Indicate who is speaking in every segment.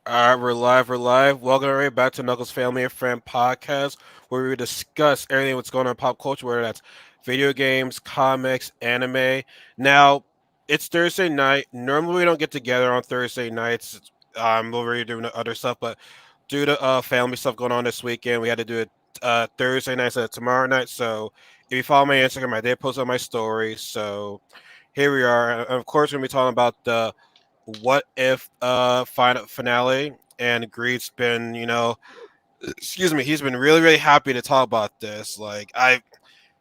Speaker 1: All right, we're live. We're live. Welcome everybody back to Knuckles Family and Friend podcast, where we discuss everything that's going on in pop culture, whether that's video games, comics, anime. Now, it's Thursday night. Normally, we don't get together on Thursday nights. We're doing other stuff, but due to family stuff going on this weekend, we had to do it Thursday night instead of tomorrow night. So, if you follow my Instagram, I did post on my story. So, here we are. And of course, we're going to be talking about the what if final finale, and Greed's been, excuse me, he's been really happy to talk about this.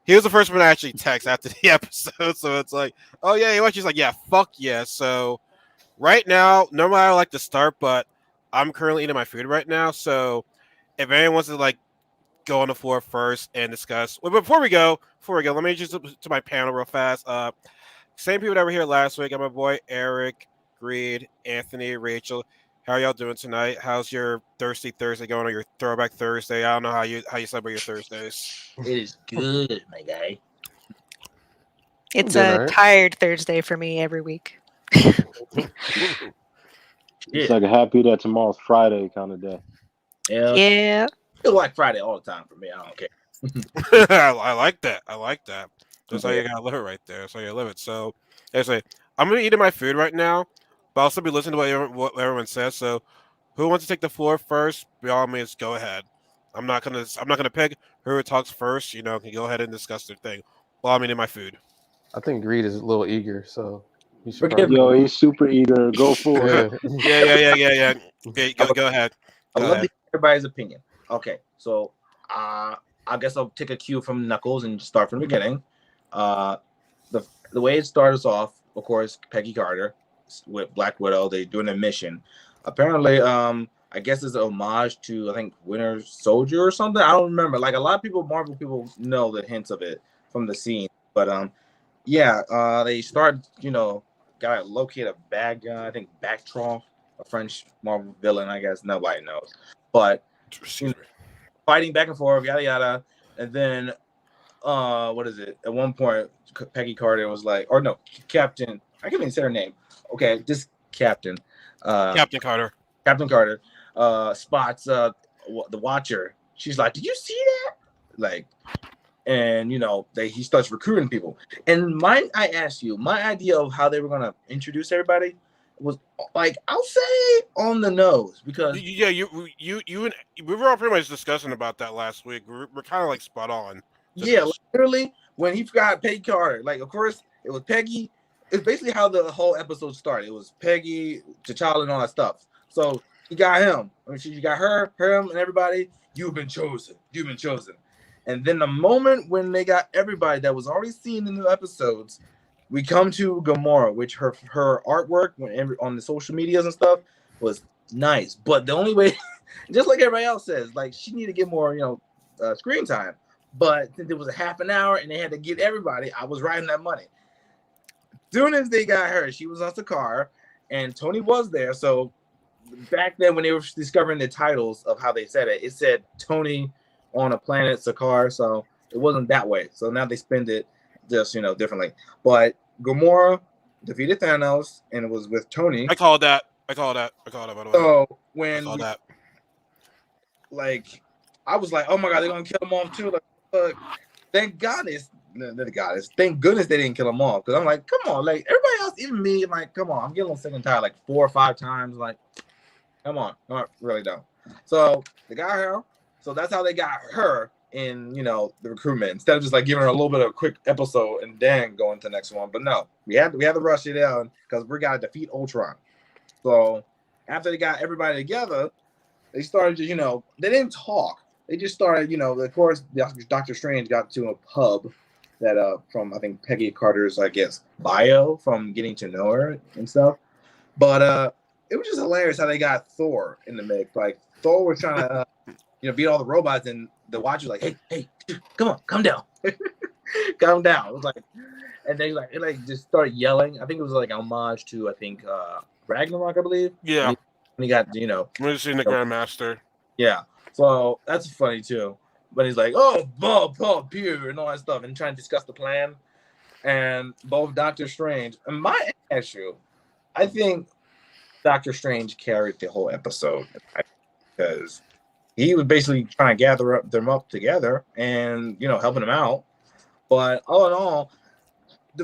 Speaker 1: He was the first one to actually text after the episode, so it's like, oh yeah, he watched. He's like, yeah, fuck yeah. So right now, normally I like to start, but I'm currently eating my food right now, so if anyone wants to go on the floor first and discuss, well, before we go, let me introduce to my panel real fast. Same people that were here last week. I'm my boy Eric, Greed, Anthony, Rachel. How are y'all doing tonight? How's your Thirsty Thursday going, or your Throwback Thursday? I don't know how you celebrate your Thursdays.
Speaker 2: It is good, my guy.
Speaker 3: It's
Speaker 4: Doing
Speaker 3: a
Speaker 4: alright.
Speaker 3: tired Thursday for me every week.
Speaker 4: It's like a happy that tomorrow's Friday kind of day.
Speaker 2: Yeah,
Speaker 3: Yeah.
Speaker 2: feel like Friday all the time for me. I don't care.
Speaker 1: I like that. I like that. That's how you gotta live it right there. That's how you live it. So, anyway, I'm gonna be eating my food right now, but I'll still be listening to what everyone says. So, who wants to take the floor first? By all means, go ahead. I'm not gonna pick whoever talks first. Can go ahead and discuss their thing while I'm eating my food.
Speaker 4: I think Greed is a little eager, so he should
Speaker 2: Forgive
Speaker 4: probably.
Speaker 2: me.
Speaker 4: Go.
Speaker 2: Yo,
Speaker 4: He's super eager. Go for it.
Speaker 1: Yeah. Okay, go ahead.
Speaker 2: I
Speaker 1: Go
Speaker 2: love to
Speaker 1: ahead.
Speaker 2: hear everybody's opinion. Okay, so I guess I'll take a cue from Knuckles and start from the beginning. Uh, the way it starts off, of course, Peggy Carter with Black Widow. They doing a mission. Apparently, I guess it's an homage to I think Winter Soldier or something. I don't remember. Like a lot of people, Marvel people know the hints of it from the scene, but they start gotta locate a bad guy. I think Backtroff, a French Marvel villain. I guess nobody knows, but
Speaker 1: Excuse me.
Speaker 2: fighting back and forth, yada yada, and then what is it? At one point, Peggy Carter was like, or no, Captain. I can't even say her name. Okay, just Captain.
Speaker 1: Captain Carter.
Speaker 2: Captain Carter spots the Watcher. She's like, "Did you see that?" Like, and he starts recruiting people. And I asked you, my idea of how they were gonna introduce everybody was like, I'll say on the nose because
Speaker 1: Yeah, you and we were all pretty much discussing about that last week. We're kind of like spot on.
Speaker 2: like, literally when he forgot Peggy Carter, like of course it was Peggy. It's basically how the whole episode started. It was Peggy, T'Challa, and all that stuff. So you got him. I mean, you got him, and everybody. You've been chosen. You've been chosen. And then the moment when they got everybody that was already seen in the episodes, we come to Gamora, which her artwork on the social medias and stuff was nice. But the only way, just like everybody else says, like she needed to get more, screen time. But since it was a half an hour and they had to get everybody, I was riding that money. Soon as they got her, she was on the car, and Tony was there. So back then, when they were discovering the titles of how they said it said Tony on a planet Sakaar, so it wasn't that way. So now they spend it just differently. But Gamora defeated Thanos, and it was with Tony.
Speaker 1: I called that. By the way.
Speaker 2: So when
Speaker 1: that.
Speaker 2: Like, I was like, oh my god, they're gonna kill him off too. Like, thank goodness they didn't kill him off. Because I'm like, come on, like everybody else, even me, like, come on, I'm getting a little sick and tired, like 4 or 5 times. Like, come on, really don't. So they got her. So that's how they got her in, the recruitment, instead of just like giving her a little bit of a quick episode and then going to the next one. But no, we had to rush it down because we got to defeat Ultron. So after they got everybody together, they started just, they didn't talk. They just started, of course, Doctor Strange got to a pub that from I think Peggy Carter's, I guess, bio from getting to know her and stuff. But it was just hilarious how they got Thor in the mix. Like Thor was trying to beat all the robots, and the Watcher was like, hey, come on, calm down. Calm down. It was like, and they just started yelling. I think it was like homage to Ragnarok, I believe.
Speaker 1: Yeah.
Speaker 2: And he got
Speaker 1: We're seeing the Grandmaster.
Speaker 2: Yeah. So that's funny too. But he's like, oh, Bob, beer, and all that stuff, and trying to discuss the plan. And both Doctor Strange and my issue, I think Doctor Strange carried the whole episode because he was basically trying to gather them up together and helping them out. But all in all,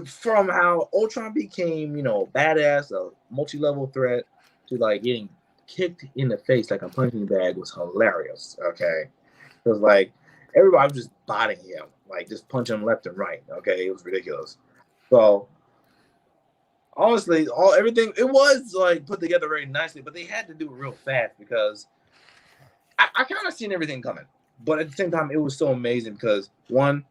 Speaker 2: from how Ultron became badass, a multi-level threat, to like getting kicked in the face like a punching bag was hilarious. Okay, because like everybody was just bodying him, like just punching him left and right. Okay, it was ridiculous. So honestly, everything it was like put together very nicely, but they had to do it real fast because I kind of seen everything coming, but at the same time, it was so amazing because one,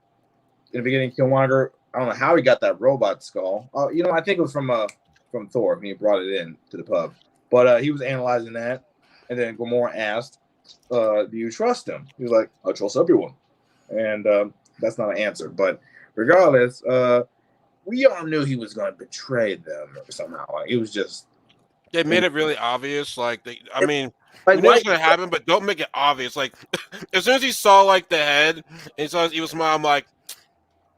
Speaker 2: in the beginning, Killmonger, I don't know how he got that robot skull. I think it was from Thor when he brought it in to the pub, but he was analyzing that, and then Gamora asked, "Do you trust him?" He was like, "I trust everyone," and that's not an answer, but regardless, we all knew he was going to betray them somehow. Like, it was just
Speaker 1: They made it really obvious. Like, I mean,
Speaker 2: like
Speaker 1: you know
Speaker 2: why
Speaker 1: what's gonna happen, but don't make it obvious. Like, as soon as he saw like the head and he saw his evil smile, I'm like,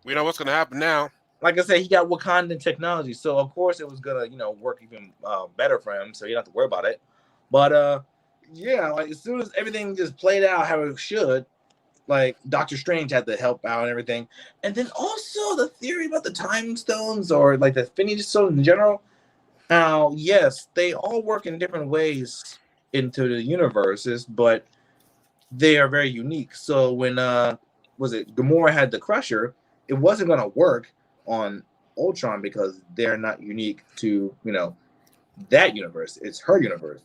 Speaker 1: we know what's gonna happen now.
Speaker 2: like I said, he got Wakandan technology, so of course it was gonna work even better for him, so you don't have to worry about it. But yeah, like as soon as everything just played out how it should, like Doctor Strange had to help out and everything, and then also the theory about the time stones or like the Infinity Stones in general. Now, yes, they all work in different ways into the universes, but they are very unique. So when was it Gamora had the Crusher, it wasn't gonna work on Ultron because they're not unique to that universe. It's her universe,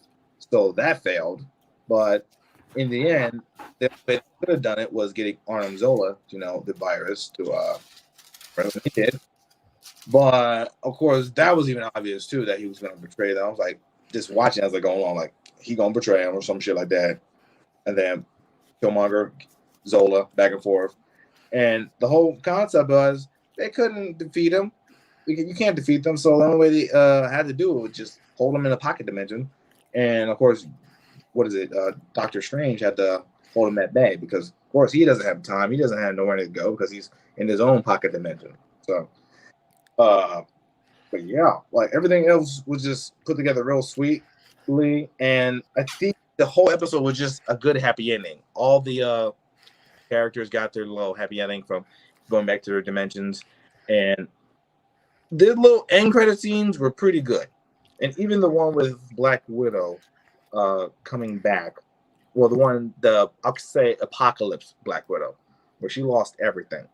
Speaker 2: so that failed. But in the end, the way they could have done it was getting Arnim Zola, the virus to when he did. But of course, that was even obvious too that he was gonna betray them. I was like, just watching as they go along, like he gonna betray him or some shit like that. And then Killmonger, Zola, back and forth. And the whole concept was they couldn't defeat him. You can't defeat them. So the only way they had to do it was just hold them in a pocket dimension. And of course, what is it? Doctor Strange had to hold him at bay because, of course, he doesn't have time. He doesn't have nowhere to go because he's in his own pocket dimension. So, but yeah, like everything else was just put together real sweetly. And I think the whole episode was just a good happy ending. All the characters got their little happy ending from going back to their dimensions, and the little end credit scenes were pretty good. And even the one with Black Widow coming back, well, I'll say Apocalypse Black Widow, where she lost everything,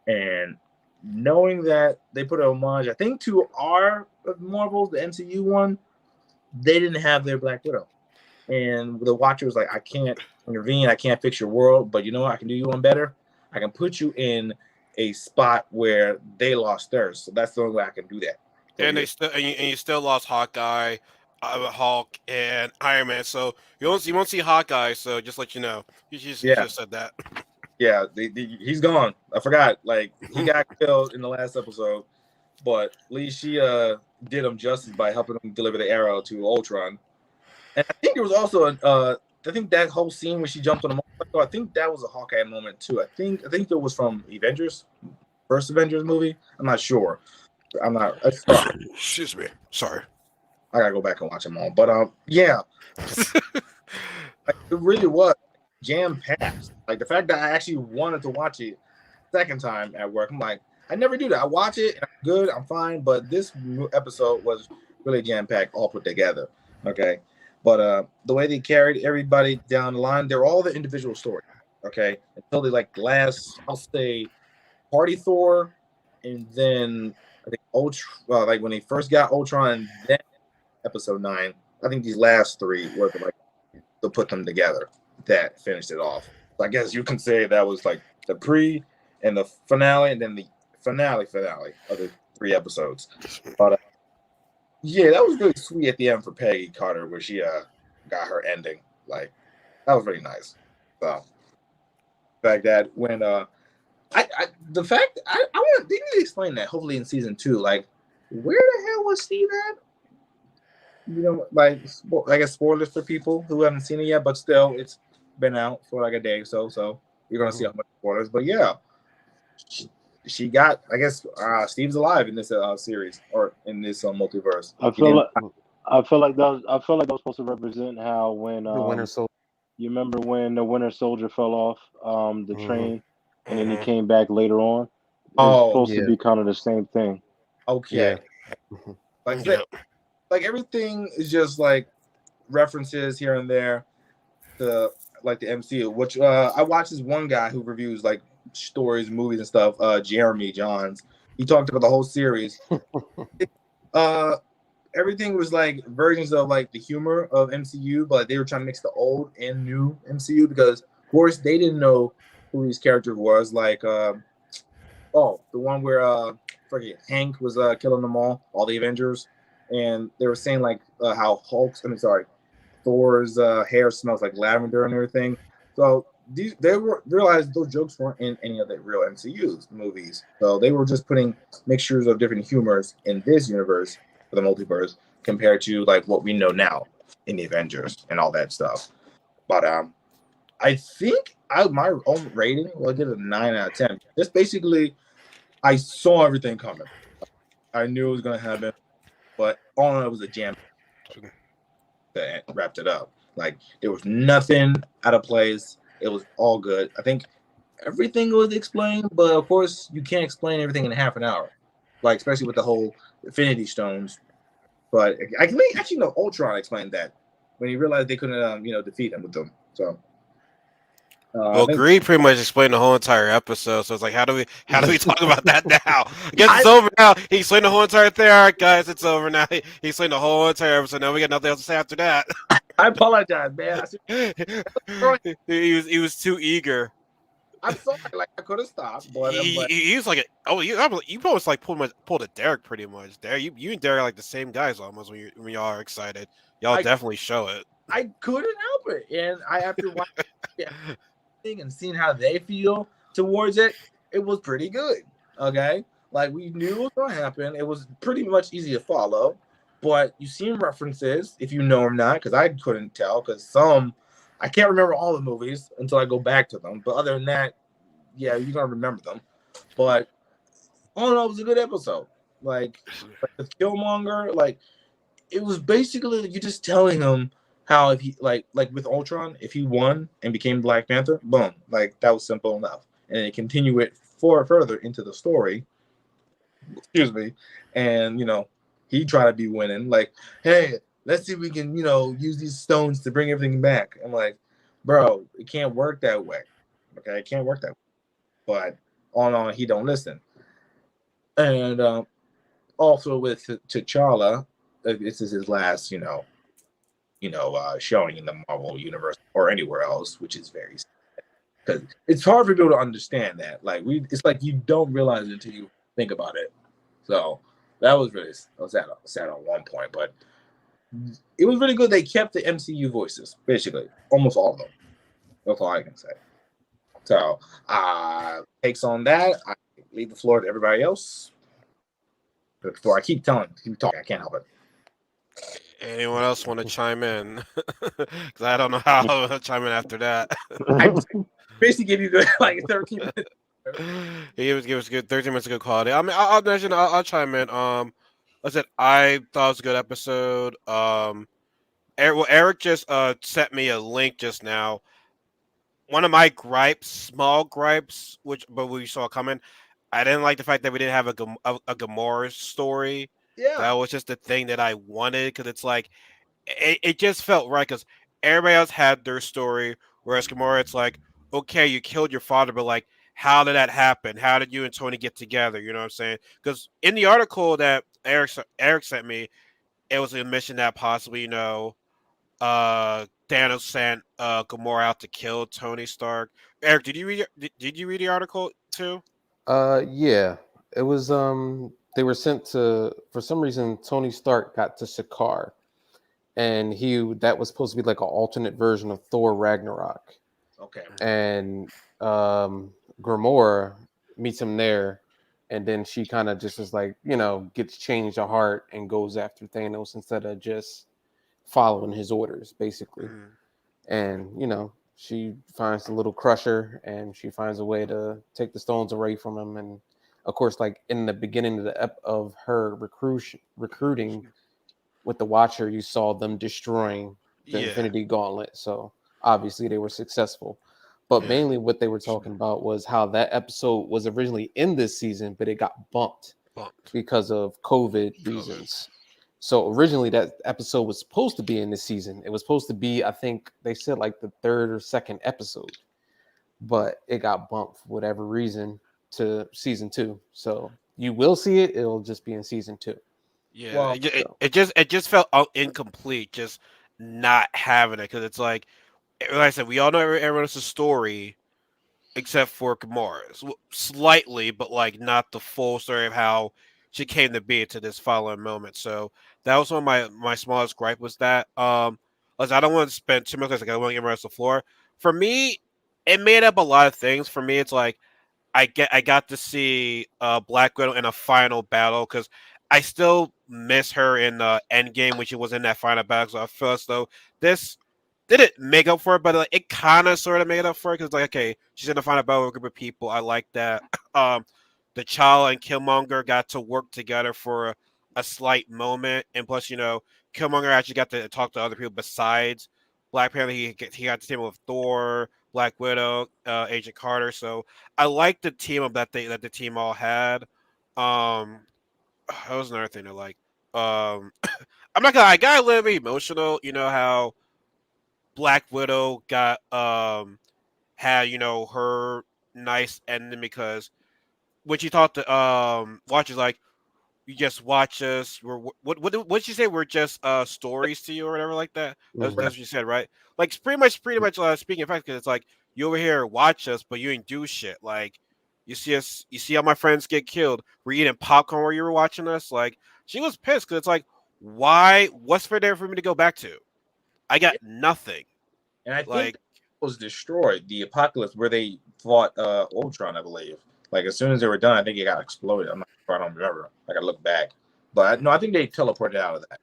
Speaker 2: and knowing that they put a homage, I think, to our Marvel, the MCU one, they didn't have their Black Widow. And the Watcher was like, I can't intervene, I can't fix your world, but you know what? I can do you one better. I can put you in a spot where they lost theirs. So that's the only way I can do that.
Speaker 1: And you still lost Hawkeye, Hulk, and Iron Man. So you won't see Hawkeye. So just let you know, you just said that.
Speaker 2: Yeah, he's gone. I forgot. Like he got killed in the last episode, but at least she did him justice by helping him deliver the arrow to Ultron. And I think there was also I think that whole scene when she jumped on the motorcycle, I think that was a Hawkeye moment too. I think it was from first Avengers movie. I'm not sure. I'm not.
Speaker 1: Excuse me. Sorry.
Speaker 2: I gotta go back and watch them all. But yeah, like, it really was jam packed. Like the fact that I actually wanted to watch it second time at work. I'm like, I never do that. I watch it and I'm good. I'm fine. But this episode was really jam packed, all put together. Okay. But the way they carried everybody down the line, they're all the individual stories. Okay. Until they like last, I'll say, Party Thor, and then I think Ultron, like when they first got Ultron, then episode 9. I think these last 3 were like to put them together that finished it off. So I guess you can say that was like the pre and the finale, and then the finale of the 3 episodes. But yeah, that was really sweet at the end for Peggy Carter, where she got her ending. Like that was really nice. So the fact that when I want they need to explain that hopefully in season 2. Like where the hell was Steve at? Like I guess spoilers for people who haven't seen it yet, but still it's been out for like a day or so you're gonna see how much spoilers. But yeah, she got, I guess Steve's alive in this series or in this multiverse.
Speaker 4: I feel like I feel like that was. I feel like that was supposed to represent how when
Speaker 5: The Winter Soldier.
Speaker 4: you remember when the Winter Soldier fell off the
Speaker 5: Mhm.
Speaker 4: train, and then he
Speaker 1: Mhm.
Speaker 4: came back later on. It's
Speaker 2: Oh,
Speaker 4: supposed to
Speaker 5: Yeah.
Speaker 4: be kind of the same thing.
Speaker 2: okay.
Speaker 5: Yeah. Mhm.
Speaker 2: Like
Speaker 1: Yep.
Speaker 2: like everything is just like references here and there to like the MCU. Which I watched this one guy who reviews like stories, movies, and stuff. Jeremy Johns. He talked about the whole series. Uh, Everything was like versions of like the humor of MCU, but they were trying to mix the old and new MCU because, of course, they didn't know who his character was. Like, the one where forget Hank was killing them all the Avengers, and they were saying like how Thor's hair smells like lavender and everything. So they were realized those jokes weren't in any of the real MCU's movies. So they were just putting mixtures of different humors in this universe for the multiverse compared to like what we know now in the Avengers and all that stuff. But I think my own rating will give it a 9 out of 10. Just basically, I saw everything coming. I knew it was gonna happen, but all in all, it was a jam that wrapped it up. Like there was nothing out of place. It was all good. I think everything was explained, but of course you can't explain everything in half an hour. Like especially with the whole Infinity Stones. But I can actually know Ultron explained that when he realized they couldn't defeat him with them. So I
Speaker 1: Well,
Speaker 2: think
Speaker 1: Greed pretty much explained the whole entire episode. So it's like, how do we talk about that now? I guess
Speaker 2: I
Speaker 1: it's over now. He explained the whole entire thing. All right, guys, it's over now. He explained the whole entire episode. Now we got nothing else to say after that.
Speaker 2: I apologize, man.
Speaker 1: he was too eager.
Speaker 2: I'm sorry. Like I could have stopped, but
Speaker 1: He was like, you almost like pulled a Derek pretty much. Derek, you and Derek are like the same guys almost when y'all are excited. Y'all
Speaker 2: I
Speaker 1: definitely show it.
Speaker 2: I couldn't help it, and I after watching everything and seeing how they feel towards it, it was pretty good. Okay, like we knew it was gonna happen. It was pretty much easy to follow, but you seen references if you know them not, because I couldn't tell because some I can't remember all the movies until I go back to them. But other than that, yeah, you're gonna remember them. But all in all, it was a good episode. Like with Killmonger, like it was basically you just telling him how if he like with Ultron, if he won and became Black Panther, boom, like that was simple enough. And then continue it further into the story, excuse me, and he tried to be winning, like, hey, let's see if we can, use these stones to bring everything back. I'm like, bro, it can't work that way. Okay, it can't work that way. But on he don't listen. And also with T'Challa, this is his last, showing in the Marvel universe or anywhere else, which is very because it's hard for people to understand that. Like it's like you don't realize it until you think about it. So that was really sad on one point, but it was really good. They kept the MCU voices basically, almost all of them. That's all I can say. So takes on that. I leave the floor to everybody else. Before I keep talking, I can't help it.
Speaker 1: Anyone else want to chime in? Because I don't know how to chime in after that.
Speaker 2: I basically give you good like 13 minutes.
Speaker 1: He was good. 13 minutes of good quality. I mean, I'll mention. I'll chime in. I said I thought it was a good episode. Eric just sent me a link just now. One of my gripes, small gripes, but we saw coming. I didn't like the fact that we didn't have a Gamora story. That
Speaker 2: Yeah.
Speaker 1: was just the thing that I wanted because it's like it just felt right because everybody else had their story, whereas Gamora, it's like, okay, you killed your father, but like, how did that happen? How did you and Tony get together? You know what I'm saying? Because in the article that Eric sent me, it was a mission that possibly, Thanos sent Gamora out to kill Tony Stark. Eric, did you read the article too?
Speaker 5: Yeah. It was they were sent to, for some reason Tony Stark got to Sakaar, and that was supposed to be like an alternate version of Thor Ragnarok.
Speaker 2: Okay.
Speaker 5: And Gamora meets him there, and then she kind of just is like, gets changed of heart and goes after Thanos instead of just following his orders, basically.
Speaker 1: Mhm.
Speaker 5: And she finds the little crusher, and she finds a way to take the stones away from him. And of course, like in the beginning of of her recruiting, with the Watcher, you saw them destroying the
Speaker 1: Yeah.
Speaker 5: Infinity Gauntlet. So obviously they were successful. But
Speaker 1: Yeah.
Speaker 5: mainly what they were talking about was how that episode was originally in this season, but it got bumped
Speaker 1: Bumped.
Speaker 5: because of COVID reasons. So originally that episode was supposed to be in this season. It was supposed to be, I think they said like the third or second episode, but it got bumped for whatever reason to season 2. So you will see it. It'll just be in season 2.
Speaker 1: Yeah,
Speaker 2: Well,
Speaker 1: it just felt incomplete, just not having it because it's like I said, we all know everyone else's story except for Gamora's, slightly, but like not the full story of how she came to be to this following moment. So that was one of my smallest gripe was that. Like, I don't want to spend too much time. Like, I want to give the rest of the floor. For me, it made up a lot of things. For me, it's like I got to see Black Widow in a final battle because I still miss her in the end game when she was in that final battle. So I feel as though this didn't make up for it, but like, it kind of sort of made up for it because like okay, she's in the final battle with a group of people. I like that. The T'Challa and Killmonger got to work together for a slight moment, and plus Killmonger actually got to talk to other people besides Black Panther. He got to team with Thor, Black Widow, Agent Carter. So I like the team up that the team all had. That was another thing to like. I'm not gonna. I got a little bit emotional. You know how Black Widow got had her nice ending because when she talked to watchers like you just watch us. What did she say? We're just stories to you or whatever like that. That's what she said, right? Like it's pretty much speaking of fact because it's like you over here watch us, but you ain't do shit. Like you see us, you see how my friends get killed. We're eating popcorn while you were watching us. Like she was pissed because it's like why? What's for there for me to go back to? I got nothing.
Speaker 2: and I think
Speaker 1: Like
Speaker 2: that was destroyed. The apocalypse where they fought Ultron, I believe. Like as soon as they were done, I think it got exploded. I'm not sure. I don't remember. I gotta look back. But no, I think they teleported out of that.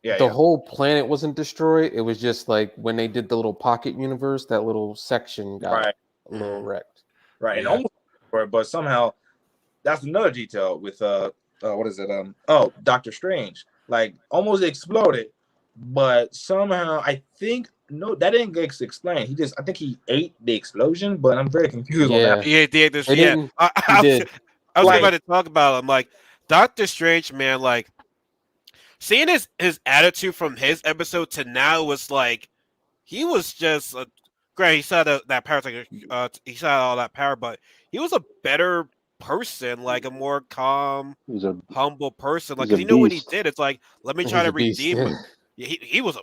Speaker 2: Yeah,
Speaker 5: The
Speaker 2: yeah.
Speaker 5: whole planet wasn't destroyed. It was just like when they did the little pocket universe, that little section got
Speaker 2: Right.
Speaker 5: a little wrecked.
Speaker 2: Right. And
Speaker 1: Yeah.
Speaker 2: almost destroyed, but somehow that's another detail with what is it? Doctor Strange. Like almost exploded, but somehow I think no, that didn't get explained. I think he ate the explosion, but I'm very confused on that.
Speaker 5: Yeah,
Speaker 1: Yeah, did this.
Speaker 5: they
Speaker 1: Yeah,
Speaker 5: didn't.
Speaker 1: I,
Speaker 5: He
Speaker 1: I was,
Speaker 5: did.
Speaker 1: I was
Speaker 2: Like,
Speaker 1: about to talk about. It. I'm like Doctor Strange, man. Like seeing his attitude from his episode to now was like he was just great. He saw that power, like he saw all that power, but he was a better person, like a more calm,
Speaker 4: He's a
Speaker 1: humble person. Like,
Speaker 4: he's a
Speaker 1: cause you know what he
Speaker 4: beast.
Speaker 1: did. It's like let me try
Speaker 5: He's
Speaker 1: to
Speaker 5: a beast.
Speaker 1: redeem.
Speaker 5: Yeah.
Speaker 1: Yeah, he was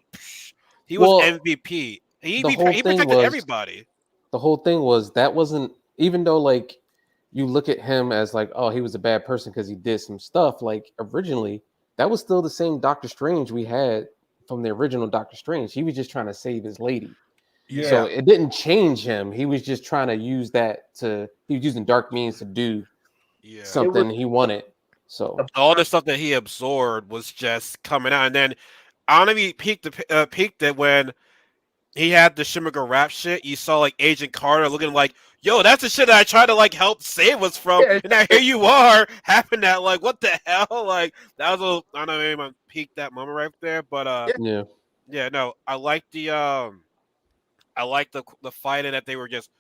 Speaker 5: Well,
Speaker 1: MVP.
Speaker 5: the whole
Speaker 1: He
Speaker 5: thing
Speaker 1: protected
Speaker 5: was
Speaker 1: everybody.
Speaker 5: that wasn't even though like you look at him as like oh he was a bad person because he did some stuff like originally that was still the same Doctor Strange we had from the original Doctor Strange. He was just trying to save his lady.
Speaker 2: yeah.
Speaker 5: So it didn't change him. He was just trying to use he was using dark means to do
Speaker 1: Yeah.
Speaker 5: something he wanted. So
Speaker 1: All the stuff that he absorbed was just coming out, and then I don't know if he peaked it when he had the Shimiga rap shit. You saw like Agent Carter looking like, yo, that's the shit that I tried to like help save us from,
Speaker 2: Yeah.
Speaker 1: and now here you are having that. Like, what the hell? Like that was I don't know, maybe I peaked that moment right there, but
Speaker 5: yeah.
Speaker 1: yeah, no, I like the fighting that they were just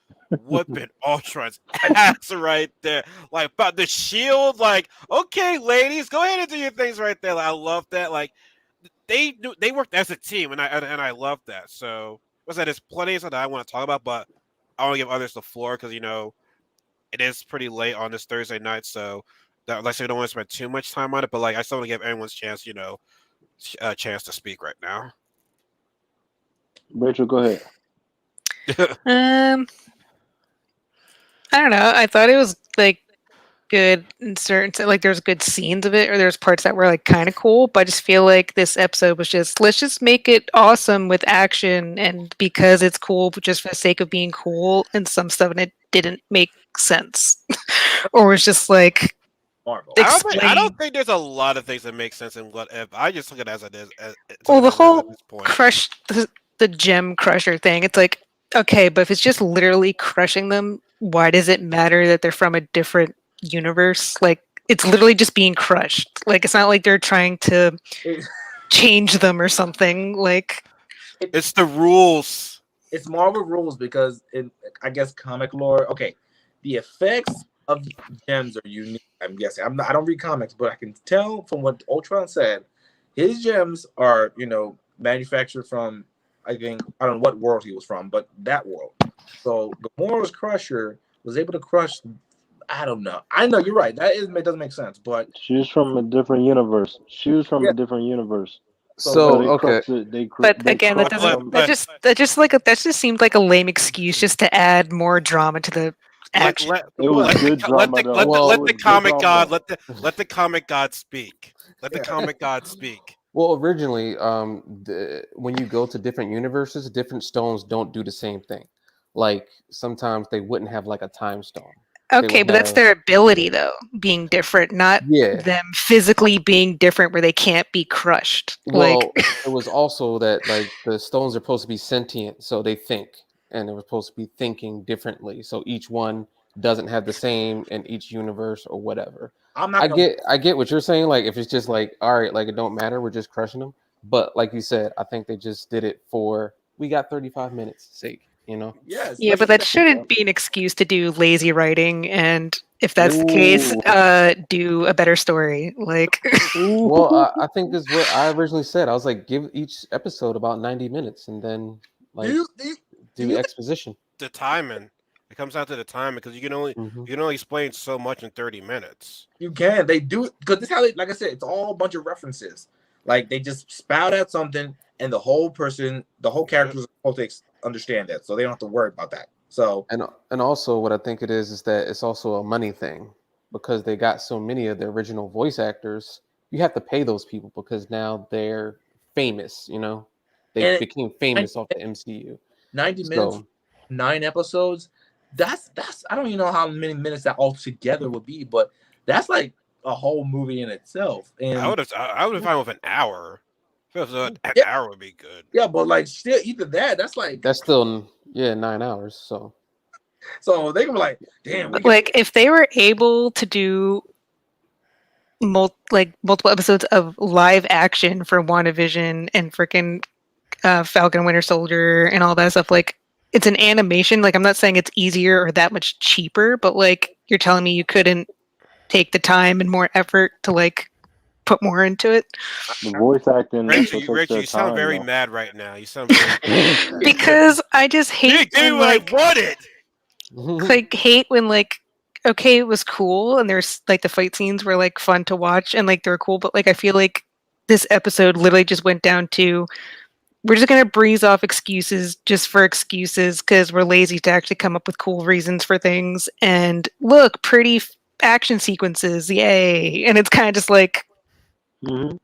Speaker 1: whooping Ultron's ass right there. Like about the shield, like, okay, ladies, go ahead and do your things right there. Like, I love that. Like they worked as a team and I love that. So what's that? There's plenty of stuff that I want to talk about, but I want to give others the floor because it is pretty late on this Thursday night, so that like I said, I don't want to spend too much time on it, but like I still want to give everyone's chance, a chance to speak right now.
Speaker 4: Rachel, go ahead.
Speaker 3: Um, I don't know. I thought it was like good in certain like there's good scenes of it, or there's parts that were like kind of cool. But I just feel like this episode was just let's just make it awesome with action, and because it's cool, but just for the sake of being cool, and some stuff in it didn't make sense, or was just like
Speaker 2: Marvel.
Speaker 1: I don't
Speaker 3: explain.
Speaker 1: think there's a lot of things that make sense in what if. I just took it as it is.
Speaker 3: Well, the
Speaker 1: At
Speaker 3: whole
Speaker 1: this point.
Speaker 3: crush the gem crusher thing. It's like okay, but if it's just literally crushing them, why does it matter that they're from a different universe? Like it's literally just being crushed. Like it's not like they're trying to
Speaker 2: It,
Speaker 3: change them or something. Like
Speaker 1: It's the rules.
Speaker 2: it's Marvel rules because in I guess comic lore. Okay, the effects of gems are unique. I'm guessing. I don't read comics, but I can tell from what Ultron said, his gems are manufactured from I don't know what world he was from, but that world. So Gamora's Crusher was able to crush. I don't know. I know you're right. It doesn't make sense, but
Speaker 4: She was from a different universe. She was from
Speaker 2: yeah.
Speaker 4: a different universe.
Speaker 2: So
Speaker 4: So
Speaker 5: So
Speaker 2: like,
Speaker 4: they
Speaker 5: okay,
Speaker 4: crushed it.
Speaker 3: but
Speaker 4: They
Speaker 3: again, that
Speaker 4: crushed
Speaker 3: doesn't
Speaker 4: them.
Speaker 3: that just seemed like a lame excuse just to add more drama to the
Speaker 1: Let
Speaker 3: action.
Speaker 1: let
Speaker 4: It was
Speaker 1: let
Speaker 4: good
Speaker 1: the let
Speaker 4: drama
Speaker 1: the
Speaker 4: though.
Speaker 1: let the
Speaker 4: It
Speaker 5: well,
Speaker 1: let the
Speaker 4: was good
Speaker 1: comic god
Speaker 4: drama.
Speaker 1: let the comic god speak. Let the
Speaker 2: Yeah.
Speaker 1: comic god speak.
Speaker 5: well, originally, when you go to different universes, different stones don't do the same thing. Like sometimes they wouldn't have like a time stone. They
Speaker 3: Okay,
Speaker 5: would
Speaker 3: but that's
Speaker 5: have,
Speaker 3: their ability though, being different, not
Speaker 5: yeah.
Speaker 3: them physically being different where they can't be crushed. Like
Speaker 5: Well, it was also that like the stones are supposed to be sentient, so they think, and they were supposed to be thinking differently. So each one doesn't have the same in each universe or whatever.
Speaker 2: I'm not gonna.
Speaker 5: I get what you're saying. Like if it's just like, all right, like it don't matter, we're just crushing them. But like you said, I think they just did it for we got 35 minutes sake, you know.
Speaker 2: Yes,
Speaker 3: yeah,
Speaker 2: like I
Speaker 3: but that
Speaker 2: said.
Speaker 3: shouldn't be an excuse to do lazy writing and if that's the case,
Speaker 4: Ooh,
Speaker 3: do a better story. Like
Speaker 5: Well,
Speaker 4: ooh.
Speaker 5: I think this is what I originally said. I was like, give each episode about 90 minutes, and then
Speaker 2: Do
Speaker 5: like
Speaker 2: you do you, do
Speaker 5: do
Speaker 2: you
Speaker 5: exposition.
Speaker 1: The timing. It comes down to the timing because
Speaker 5: Hmm.
Speaker 1: you can only explain so much in 30 minutes.
Speaker 2: You can. They do because this how they like I said, it's all a bunch of references. Like they just spout out something and the whole
Speaker 1: Yep.
Speaker 2: character is supposed to understand that. So they don't have to worry about that. So
Speaker 5: And also what I think it is that it's also a money thing because they got so many of the original voice actors. You have to pay those people because now they're famous. You know, they
Speaker 2: and
Speaker 5: became famous off the MCU.
Speaker 2: 90 minutes,
Speaker 5: So
Speaker 2: 9 episodes, that's I don't even know how many minutes that altogether would be, but that's like a whole movie in itself.
Speaker 1: I
Speaker 2: And
Speaker 1: would have I would have fine with an hour. If it was an
Speaker 2: yeah,
Speaker 1: hour would be good.
Speaker 2: yeah, but like still either that's like
Speaker 5: that's still, yeah, 9 hours. So
Speaker 2: so they can be like, damn, we got
Speaker 3: like if they were able to do multiple episodes of live action for WandaVision and freaking Falcon Winter Soldier and all that stuff. Like it's an animation. Like I'm not saying it's easier or that much cheaper, but like you're telling me you couldn't take the time and more effort to like put more into it
Speaker 4: The voice acting also takes
Speaker 1: Rachel,
Speaker 4: their
Speaker 1: you sound
Speaker 4: time
Speaker 1: very
Speaker 4: though.
Speaker 1: mad right now. You sound very
Speaker 3: because I just hate
Speaker 1: give me
Speaker 3: when
Speaker 1: what I
Speaker 3: like
Speaker 1: wanted.
Speaker 3: hate when like okay it was cool and there's like the fight scenes were like fun to watch and like they're cool but like I feel like this episode literally just went down to we're just going to breeze off excuses just for excuses because we're lazy to actually come up with cool reasons for things. And look, pretty action sequences, yay! And it's kind of just
Speaker 4: Hmm.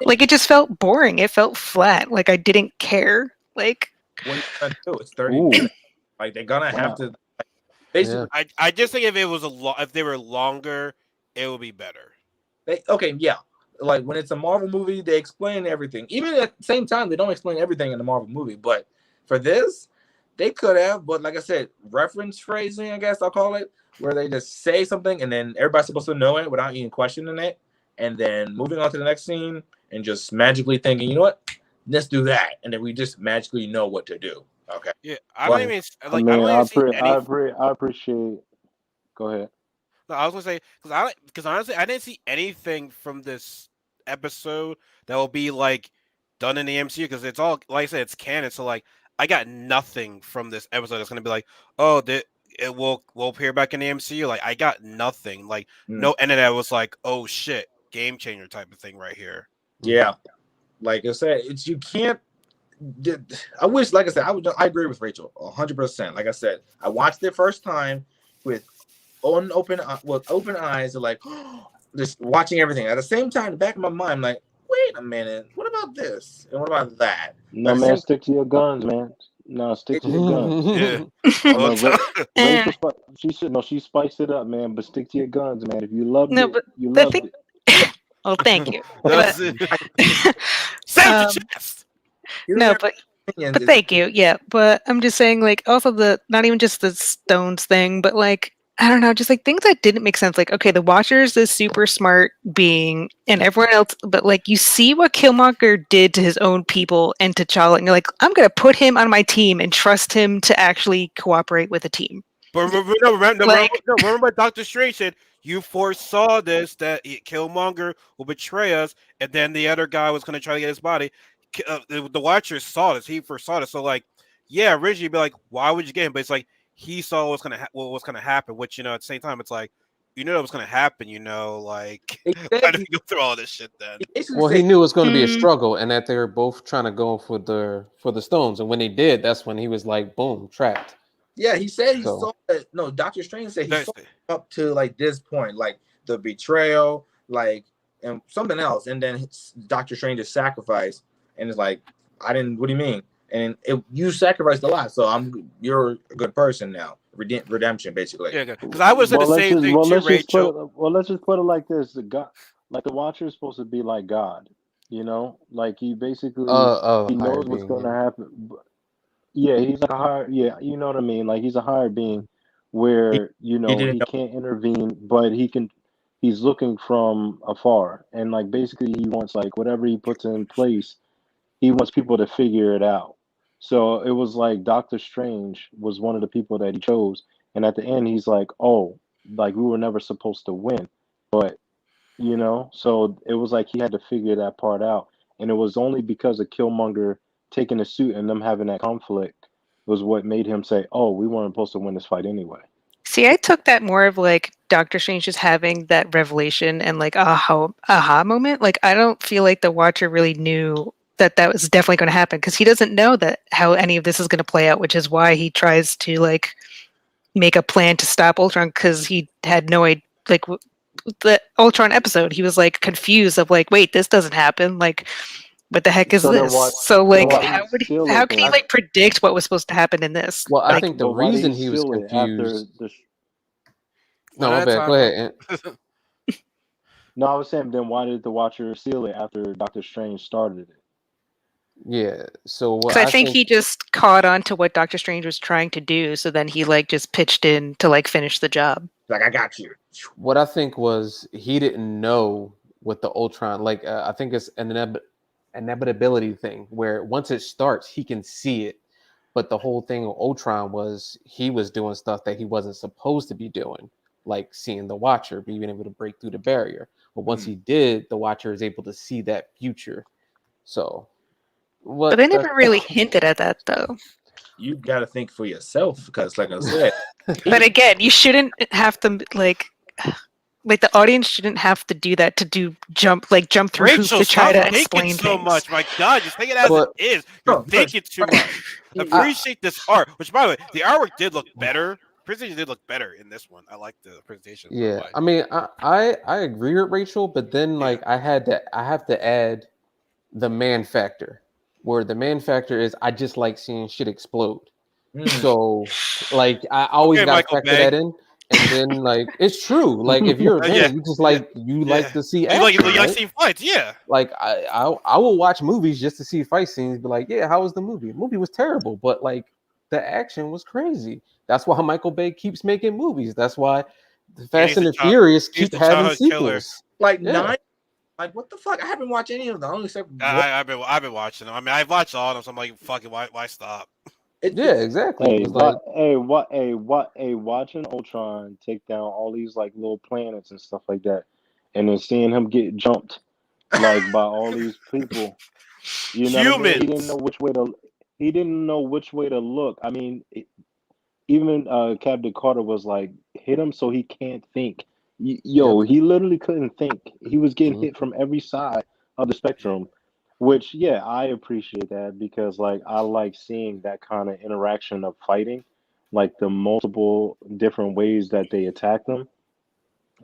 Speaker 3: like it just felt boring. It felt flat. Like I didn't care. Like
Speaker 2: what are you gonna do? It's 30
Speaker 4: Ooh,
Speaker 2: minutes. Like they're gonna have
Speaker 4: wow.
Speaker 2: to
Speaker 5: Yeah.
Speaker 2: basically
Speaker 1: I just think if it was if they were longer, it would be better.
Speaker 2: okay, yeah. Like when it's a Marvel movie, they explain everything. Even at the same time, they don't explain everything in the Marvel movie. But for this, they could have. But like I said, reference phrasing, I guess I'll call it, where they just say something and then everybody's supposed to know it without even questioning it, and then moving on to the next scene and just magically thinking, you know what, let's do that, and then we just magically know what to do. Okay,
Speaker 1: Yeah,
Speaker 2: but
Speaker 4: I
Speaker 1: I
Speaker 4: mean,
Speaker 1: don't even see any.
Speaker 4: I appreciate. Go ahead.
Speaker 1: No, I was gonna say because honestly, I didn't see anything from this episode that will be like done in the MCU because it's all like I said, it's canon. So like, I got nothing from this episode that's gonna be like, oh, it will appear back in the MCU. Like, I got nothing. Like, no internet was like, oh shit, game changer type of thing right here.
Speaker 2: yeah, like I said, it's you can't. I wish, like I said, I agree with Rachel 100%. Like I said, I watched it first time with open eyes, like just watching everything. At the same time, in the back of my mind, I'm like, wait a minute, what about this and what about that? But
Speaker 4: No
Speaker 2: at the
Speaker 4: man,
Speaker 2: same,
Speaker 4: stick to your guns, man. No, stick
Speaker 2: it,
Speaker 4: to your guns.
Speaker 1: Yeah.
Speaker 4: I
Speaker 1: Well,
Speaker 4: know Rachel.
Speaker 3: and
Speaker 4: She should no. She spiced it up, man. But stick to your guns, man. If you loved
Speaker 3: no,
Speaker 4: it,
Speaker 3: but
Speaker 4: you
Speaker 3: the
Speaker 4: loved
Speaker 3: thing.
Speaker 4: it.
Speaker 3: Well, thank you, but
Speaker 1: that's it. Save the
Speaker 3: um,
Speaker 1: chest.
Speaker 2: he doesn't
Speaker 3: no,
Speaker 2: have opinions.
Speaker 3: but thank you, yeah. But I'm just saying, like, also the not even just the stones thing, but like I don't know, just like things that didn't make sense. Like, okay, the Watcher's this super smart being, and everyone else, but like you see what Killmonger did to his own people and T'Challa, and you're like, I'm gonna put him on my team and trust him to actually cooperate with a team.
Speaker 1: But remember,
Speaker 3: Like,
Speaker 1: remember Doctor Strange said you foresaw this that Killmonger will betray us, and then the other guy was going to try to get his body. The Watchers saw this; he foresaw this. So, like, yeah, originally you'd be like, why would you get him? But it's like he saw what was going to happen. Which at the same time, it's like you know what's going to happen. Like
Speaker 2: He
Speaker 1: why
Speaker 2: said
Speaker 1: do we go through all this shit then?
Speaker 2: he basically
Speaker 5: Well, he
Speaker 2: said
Speaker 5: knew it was going to be a
Speaker 3: Mm.
Speaker 5: struggle, and that they were both trying to go for the stones. And when they did, that's when he was like, "Boom, trapped."
Speaker 2: yeah, he said he
Speaker 5: So-
Speaker 2: saw it. No, Doctor Strange said he
Speaker 1: That's-
Speaker 2: saw it up to like this point, like the betrayal, like and something else, and then Doctor Strange's sacrifice, and it's like, I didn't. What do you mean? And you sacrificed a lot, so you're a good person now. Redemption, basically.
Speaker 1: Yeah, because I was in the same thing too, Rachel.
Speaker 4: Let's just put it like this: the God, like the Watcher is supposed to be like God, like he basically he
Speaker 5: higher
Speaker 4: knows what's
Speaker 5: being,
Speaker 4: going to
Speaker 5: yeah.
Speaker 4: happen. Yeah, he's like a higher. Yeah, you know what I mean. Like he's a higher being, where
Speaker 2: He didn't
Speaker 4: he
Speaker 2: know.
Speaker 4: can't intervene, but he can. He's looking from afar, and like basically he wants like whatever he puts in place, he wants people to figure it out. So it was like Doctor Strange was one of the people that he chose, and at the end he's like, "Oh, like we were never supposed to win," but so it was like he had to figure that part out, and it was only because of Killmonger taking the suit and them having that conflict was what made him say, "Oh, we weren't supposed to win this fight anyway."
Speaker 3: see, I took that more of like Doctor Strange just having that revelation and like aha moment. Like, I don't feel like the Watcher really knew that was definitely going to happen because he doesn't know that how any of this is going to play out, which is why he tries to like make a plan to stop Ultron because he had no idea. Like the Ultron episode, he was like confused of like, wait, this doesn't happen. Like, what the heck is
Speaker 4: So then
Speaker 3: this?
Speaker 4: why
Speaker 3: So
Speaker 4: then
Speaker 3: like,
Speaker 4: why did he seal
Speaker 3: how
Speaker 4: it
Speaker 3: can he
Speaker 4: then?
Speaker 3: like predict what was supposed to happen in this?
Speaker 5: Well, I
Speaker 3: Like,
Speaker 5: think the
Speaker 4: But why did
Speaker 5: reason
Speaker 4: he
Speaker 5: he was
Speaker 4: seal it after
Speaker 5: confused.
Speaker 4: the?
Speaker 5: No,
Speaker 1: One
Speaker 5: my
Speaker 1: at a
Speaker 5: bad. Go
Speaker 1: time,
Speaker 5: ahead.
Speaker 4: No, I was saying then why did the Watcher seal it after Doctor Strange started it?
Speaker 5: Yeah. So what
Speaker 3: because I
Speaker 5: I
Speaker 3: think
Speaker 5: think
Speaker 3: he just caught on to what Doctor Strange was trying to do. So then he like just pitched in to like finish the job.
Speaker 2: Like, I got you.
Speaker 5: what I think was he didn't know what the Ultron like. I think it's an inevitability thing where once it starts, he can see it. But the whole thing with Ultron was he was doing stuff that he wasn't supposed to be doing, like seeing the Watcher, being able to break through the barrier. But once he did, the Watcher is able to see that future. So
Speaker 3: But they
Speaker 5: what?
Speaker 3: never really hinted at that though.
Speaker 2: You got to think for yourself because, like I said,
Speaker 3: But again, you shouldn't have to like the audience shouldn't have to do that to jump through hoops
Speaker 1: Rachel,
Speaker 3: to try
Speaker 1: stop
Speaker 3: to
Speaker 1: thinking
Speaker 3: explain
Speaker 1: so
Speaker 3: things.
Speaker 1: much. My God, just take it as
Speaker 5: But-
Speaker 1: it is. You're
Speaker 2: No,
Speaker 1: thinking too much. Appreciate this art. Which, by the way, the artwork did look better. Presentation did look better in this one. I like the presentation.
Speaker 5: Yeah, I mean, I agree with Rachel, but then like I have to add the man factor, where the man factor is I just like seeing shit explode. So like I always
Speaker 1: Okay,
Speaker 5: got to
Speaker 1: Michael
Speaker 5: factor
Speaker 1: Bay.
Speaker 5: that in, and then like it's true. Like if you're a fan,
Speaker 1: Yeah,
Speaker 5: you just like you like to see
Speaker 1: You
Speaker 5: action,
Speaker 1: like
Speaker 5: right?
Speaker 1: seeing fights, yeah.
Speaker 5: Like I will watch movies just to see fight scenes. Be like, yeah, how was the movie? The movie was terrible, but like the action was crazy. That's why Michael Bay keeps making movies. That's why the Fast and the Furious keep
Speaker 1: the
Speaker 5: having
Speaker 1: childhood killer.
Speaker 5: sequels.
Speaker 2: like
Speaker 5: Yeah.
Speaker 2: 9. Like, what the fuck? I haven't watched any of them. Only except
Speaker 1: I've been watching them. I mean, I've watched all of them, so I'm like, fuck it, why stop?
Speaker 5: Yeah, exactly.
Speaker 4: Hey,
Speaker 5: It was like,
Speaker 4: watching Ultron take down all these like little planets and stuff like that, and then seeing him get jumped like by all these people. You know what I mean? He didn't
Speaker 1: Humans.
Speaker 4: know which way to. He didn't know which way to look. I mean, even Captain Carter was like, hit him so he can't think. Yo, he literally couldn't think. He was getting hit from every side of the spectrum, which, yeah, I appreciate that because, like, I like seeing that kind of interaction of fighting, like the multiple different ways that they attack them.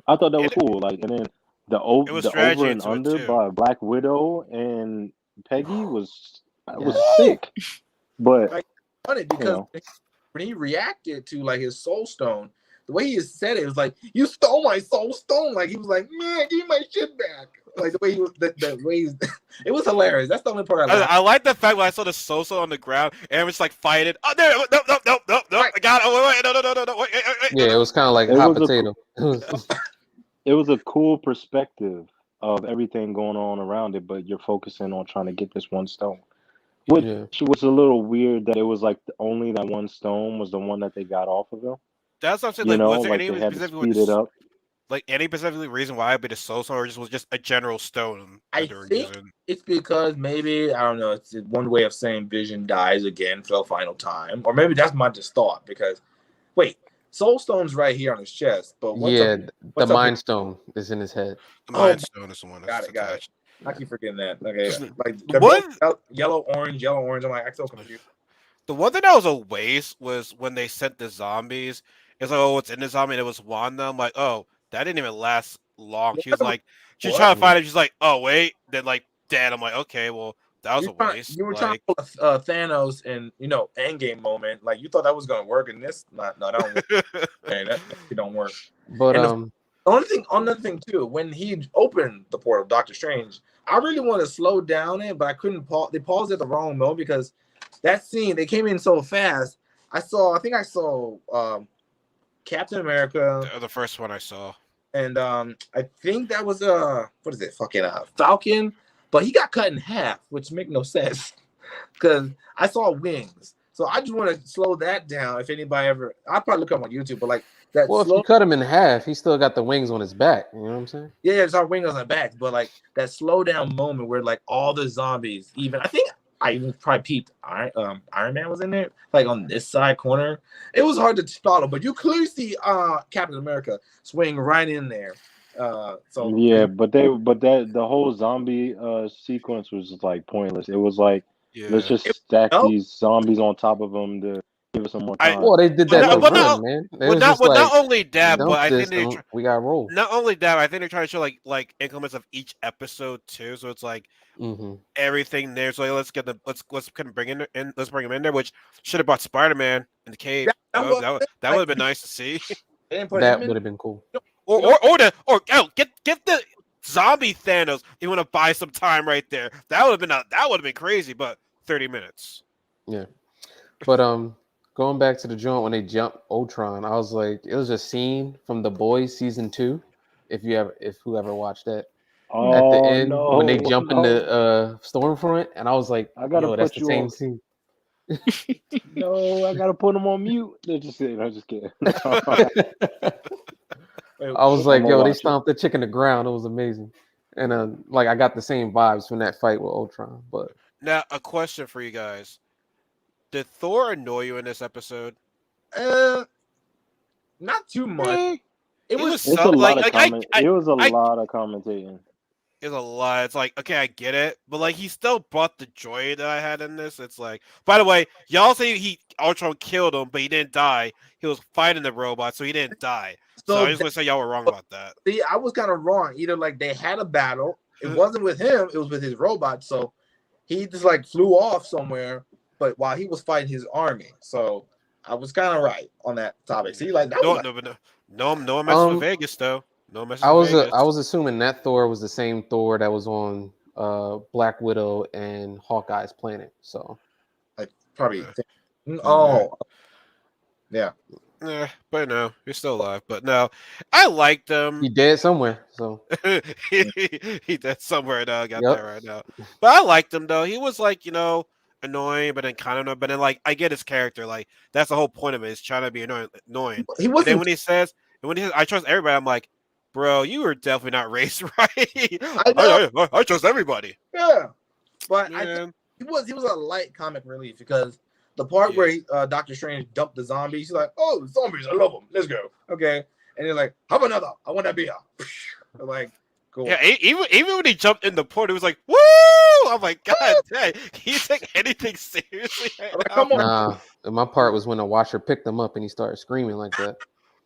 Speaker 4: I thought that was cool. Like, and then
Speaker 1: It was
Speaker 4: the
Speaker 1: strategy
Speaker 4: over and
Speaker 1: into it
Speaker 4: under
Speaker 1: too.
Speaker 4: by Black Widow and Peggy was sick. But
Speaker 2: Like, funny because when he reacted to like his soul stone, the way he said it was like, "You stole my soul stone." Like he was like, "Man, give me my shit back." Like the way he was, the way he's, it was hilarious. That's the only part I laughed.
Speaker 1: I like the fact when I saw the Sosa on the ground and everyone's like fighting. Oh, there! No!
Speaker 2: Right.
Speaker 1: I got it. Wait, no! Wait.
Speaker 5: Yeah, it was kind of like
Speaker 4: It
Speaker 5: hot
Speaker 4: was a
Speaker 5: potato.
Speaker 4: it was a cool perspective of everything going on around it, but you're focusing on trying to get this one stone. Which
Speaker 5: Yeah.
Speaker 4: was a little weird that it was like only that one stone was the one that they got off of him.
Speaker 1: That's what I'm saying.
Speaker 4: You
Speaker 1: Like,
Speaker 4: know,
Speaker 1: was there
Speaker 4: like
Speaker 1: any
Speaker 4: they had to
Speaker 1: specific
Speaker 4: speed it up.
Speaker 1: like any specific reason why it be the Sosa, or just was just a general stone
Speaker 2: I
Speaker 1: that they were
Speaker 2: think
Speaker 1: using?
Speaker 2: it's because maybe I don't know. It's one way of saying Vision dies again for the final time, or maybe that's my just thought. Because wait, Soul Stone's right here on his chest, but what's
Speaker 5: Yeah,
Speaker 2: up?
Speaker 5: the
Speaker 2: What's up here?
Speaker 5: Mind Stone is in his head.
Speaker 1: The
Speaker 2: Oh,
Speaker 1: Mind Stone is the one
Speaker 2: got
Speaker 1: that's
Speaker 2: it, got it.
Speaker 1: attached.
Speaker 2: I keep forgetting that. Okay, like
Speaker 1: The
Speaker 2: they're
Speaker 1: one,
Speaker 2: both yellow, orange. I'm like, I still confused.
Speaker 1: the one thing that was a waste was when they sent the zombies. It's like, oh, what's in the zombie? And it was Wanda. I'm like, oh, that didn't even last long. She was like, she's
Speaker 2: What?
Speaker 1: trying to find him. She's like, oh wait. Then like, Dad. I'm like, okay, well, that was a
Speaker 2: You
Speaker 1: waste.
Speaker 2: were trying
Speaker 1: Like,
Speaker 2: to pull a Thanos and Endgame moment. Like you thought that was gonna work in this. No, that don't work. Okay, that don't work.
Speaker 5: But
Speaker 2: And another thing too, when he opened the portal, Doctor Strange, I really wanted to slow down it, but I couldn't pause. They paused at the wrong moment because that scene they came in so fast. I think I saw Captain America,
Speaker 1: the first one I saw.
Speaker 2: and I think that was what is it, fucking Falcon, but he got cut in half, which make no sense because I saw wings. So I just want to slow that down. If anybody ever, I'll probably look up on YouTube, but like that
Speaker 5: well, if
Speaker 2: slow.
Speaker 5: you cut him in half, he still got the wings on his back. You know what I'm saying?
Speaker 2: Yeah, it's our wings on the back, but like that slow down moment where like all the zombies, even I think I even probably peeped Iron Man was in there, like on this side corner. It was hard to follow, but you clearly see Captain America swing right in there. So
Speaker 4: Yeah, but the whole zombie sequence was just like pointless. It was like let's
Speaker 1: Yeah.
Speaker 4: just stack
Speaker 2: no,
Speaker 4: these zombies on top of them to give us some more
Speaker 1: I
Speaker 4: time.
Speaker 5: Well, they did
Speaker 1: Well,
Speaker 5: that
Speaker 1: not,
Speaker 5: to
Speaker 1: well,
Speaker 5: Grim,
Speaker 1: not,
Speaker 5: man. They
Speaker 1: well,
Speaker 5: was
Speaker 1: not,
Speaker 5: just
Speaker 1: well,
Speaker 5: like,
Speaker 1: not only that, but
Speaker 5: dump
Speaker 1: I think
Speaker 5: this,
Speaker 1: they're
Speaker 5: and we got roll.
Speaker 1: not only that. I think they're trying to show like increments of each episode too. So it's like
Speaker 5: Mm-hmm.
Speaker 1: everything there. So like, let's kind of bring in let's bring him in there, which should have brought Spider-Man in the cave.
Speaker 2: that was
Speaker 1: That would have been nice to see.
Speaker 2: they didn't put him
Speaker 5: That
Speaker 2: in.
Speaker 5: would have been cool.
Speaker 1: Or get the zombie Thanos. You want to buy some time right there? That would have been crazy. But 30 minutes.
Speaker 5: Yeah, but going back to the joint when they jumped Ultron, I was like, it was a scene from The Boys season 2. If whoever watched that at the
Speaker 4: Oh
Speaker 5: end when they
Speaker 4: no,
Speaker 5: jump in
Speaker 4: no!
Speaker 5: the Stormfront, and I was like,
Speaker 4: I gotta
Speaker 5: yo, that's
Speaker 4: put
Speaker 5: the
Speaker 4: you
Speaker 5: same
Speaker 4: on.
Speaker 5: scene.
Speaker 4: No, I gotta put them on mute. They're just kidding. I'm just kidding.
Speaker 5: I was like,
Speaker 4: I'ma
Speaker 5: yo, they
Speaker 4: watch it.
Speaker 5: stomped the chick in the ground. It was amazing. And like I got the same vibes from that fight with Ultron. But
Speaker 1: Now a question for you guys: did Thor annoy you in this episode?
Speaker 2: Not too much.
Speaker 1: Eh,
Speaker 2: It
Speaker 1: it
Speaker 2: was
Speaker 1: was
Speaker 4: It's a
Speaker 1: so
Speaker 4: lot
Speaker 1: like
Speaker 4: of comment. It was a
Speaker 1: I
Speaker 4: lot of commentating.
Speaker 1: it's a lot. It's like, okay, I get it, but like he still brought the joy that I had in this. It's like, by the way, y'all say Ultron killed him, but he didn't die. He was fighting the robot, so he didn't die. So I just want to say y'all were wrong about that.
Speaker 2: see, I was kind of wrong. Either like they had a battle, it wasn't with him, it was with his robot. So he just like flew off somewhere, but while he was fighting his army. So I was kind of right on that topic. See, like that was like,
Speaker 1: No one messes with
Speaker 5: Um,
Speaker 1: Vegas though. No one messes
Speaker 5: I
Speaker 1: with
Speaker 5: was
Speaker 1: Vegas.
Speaker 5: I was assuming that Thor was the same Thor that was on Black Widow and Hawkeye's planet. So
Speaker 2: probably.
Speaker 1: Yeah.
Speaker 2: Oh, yeah.
Speaker 1: But no, you're still alive. But no, I liked him.
Speaker 5: he dead somewhere. So
Speaker 1: He did somewhere now. I got
Speaker 5: Yep.
Speaker 1: that right now. But I liked him though. He was like, annoying, but then kind of annoying. But then like I get his character. Like that's the whole point of it. Is trying to be annoying.
Speaker 2: He
Speaker 1: And then
Speaker 2: wasn't.
Speaker 1: when he says I trust everybody, I'm like, bro, you are definitely not race right.
Speaker 2: I know.
Speaker 1: I trust everybody.
Speaker 2: Yeah, but I
Speaker 1: Man.
Speaker 2: think he was a light comic relief because the part where Doctor Strange dumped the zombies, he's like, "Oh, zombies, I love them. Let's go." Okay, and he's like, "Have another. I want that beer." Like, cool.
Speaker 1: Yeah, even when he jumped in the port, it was like, woo! I'm like, God dang, can you take anything seriously right
Speaker 2: I'm like,
Speaker 1: now?
Speaker 2: come on.
Speaker 5: nah, and my part was when the Watcher picked him up and he started screaming like that.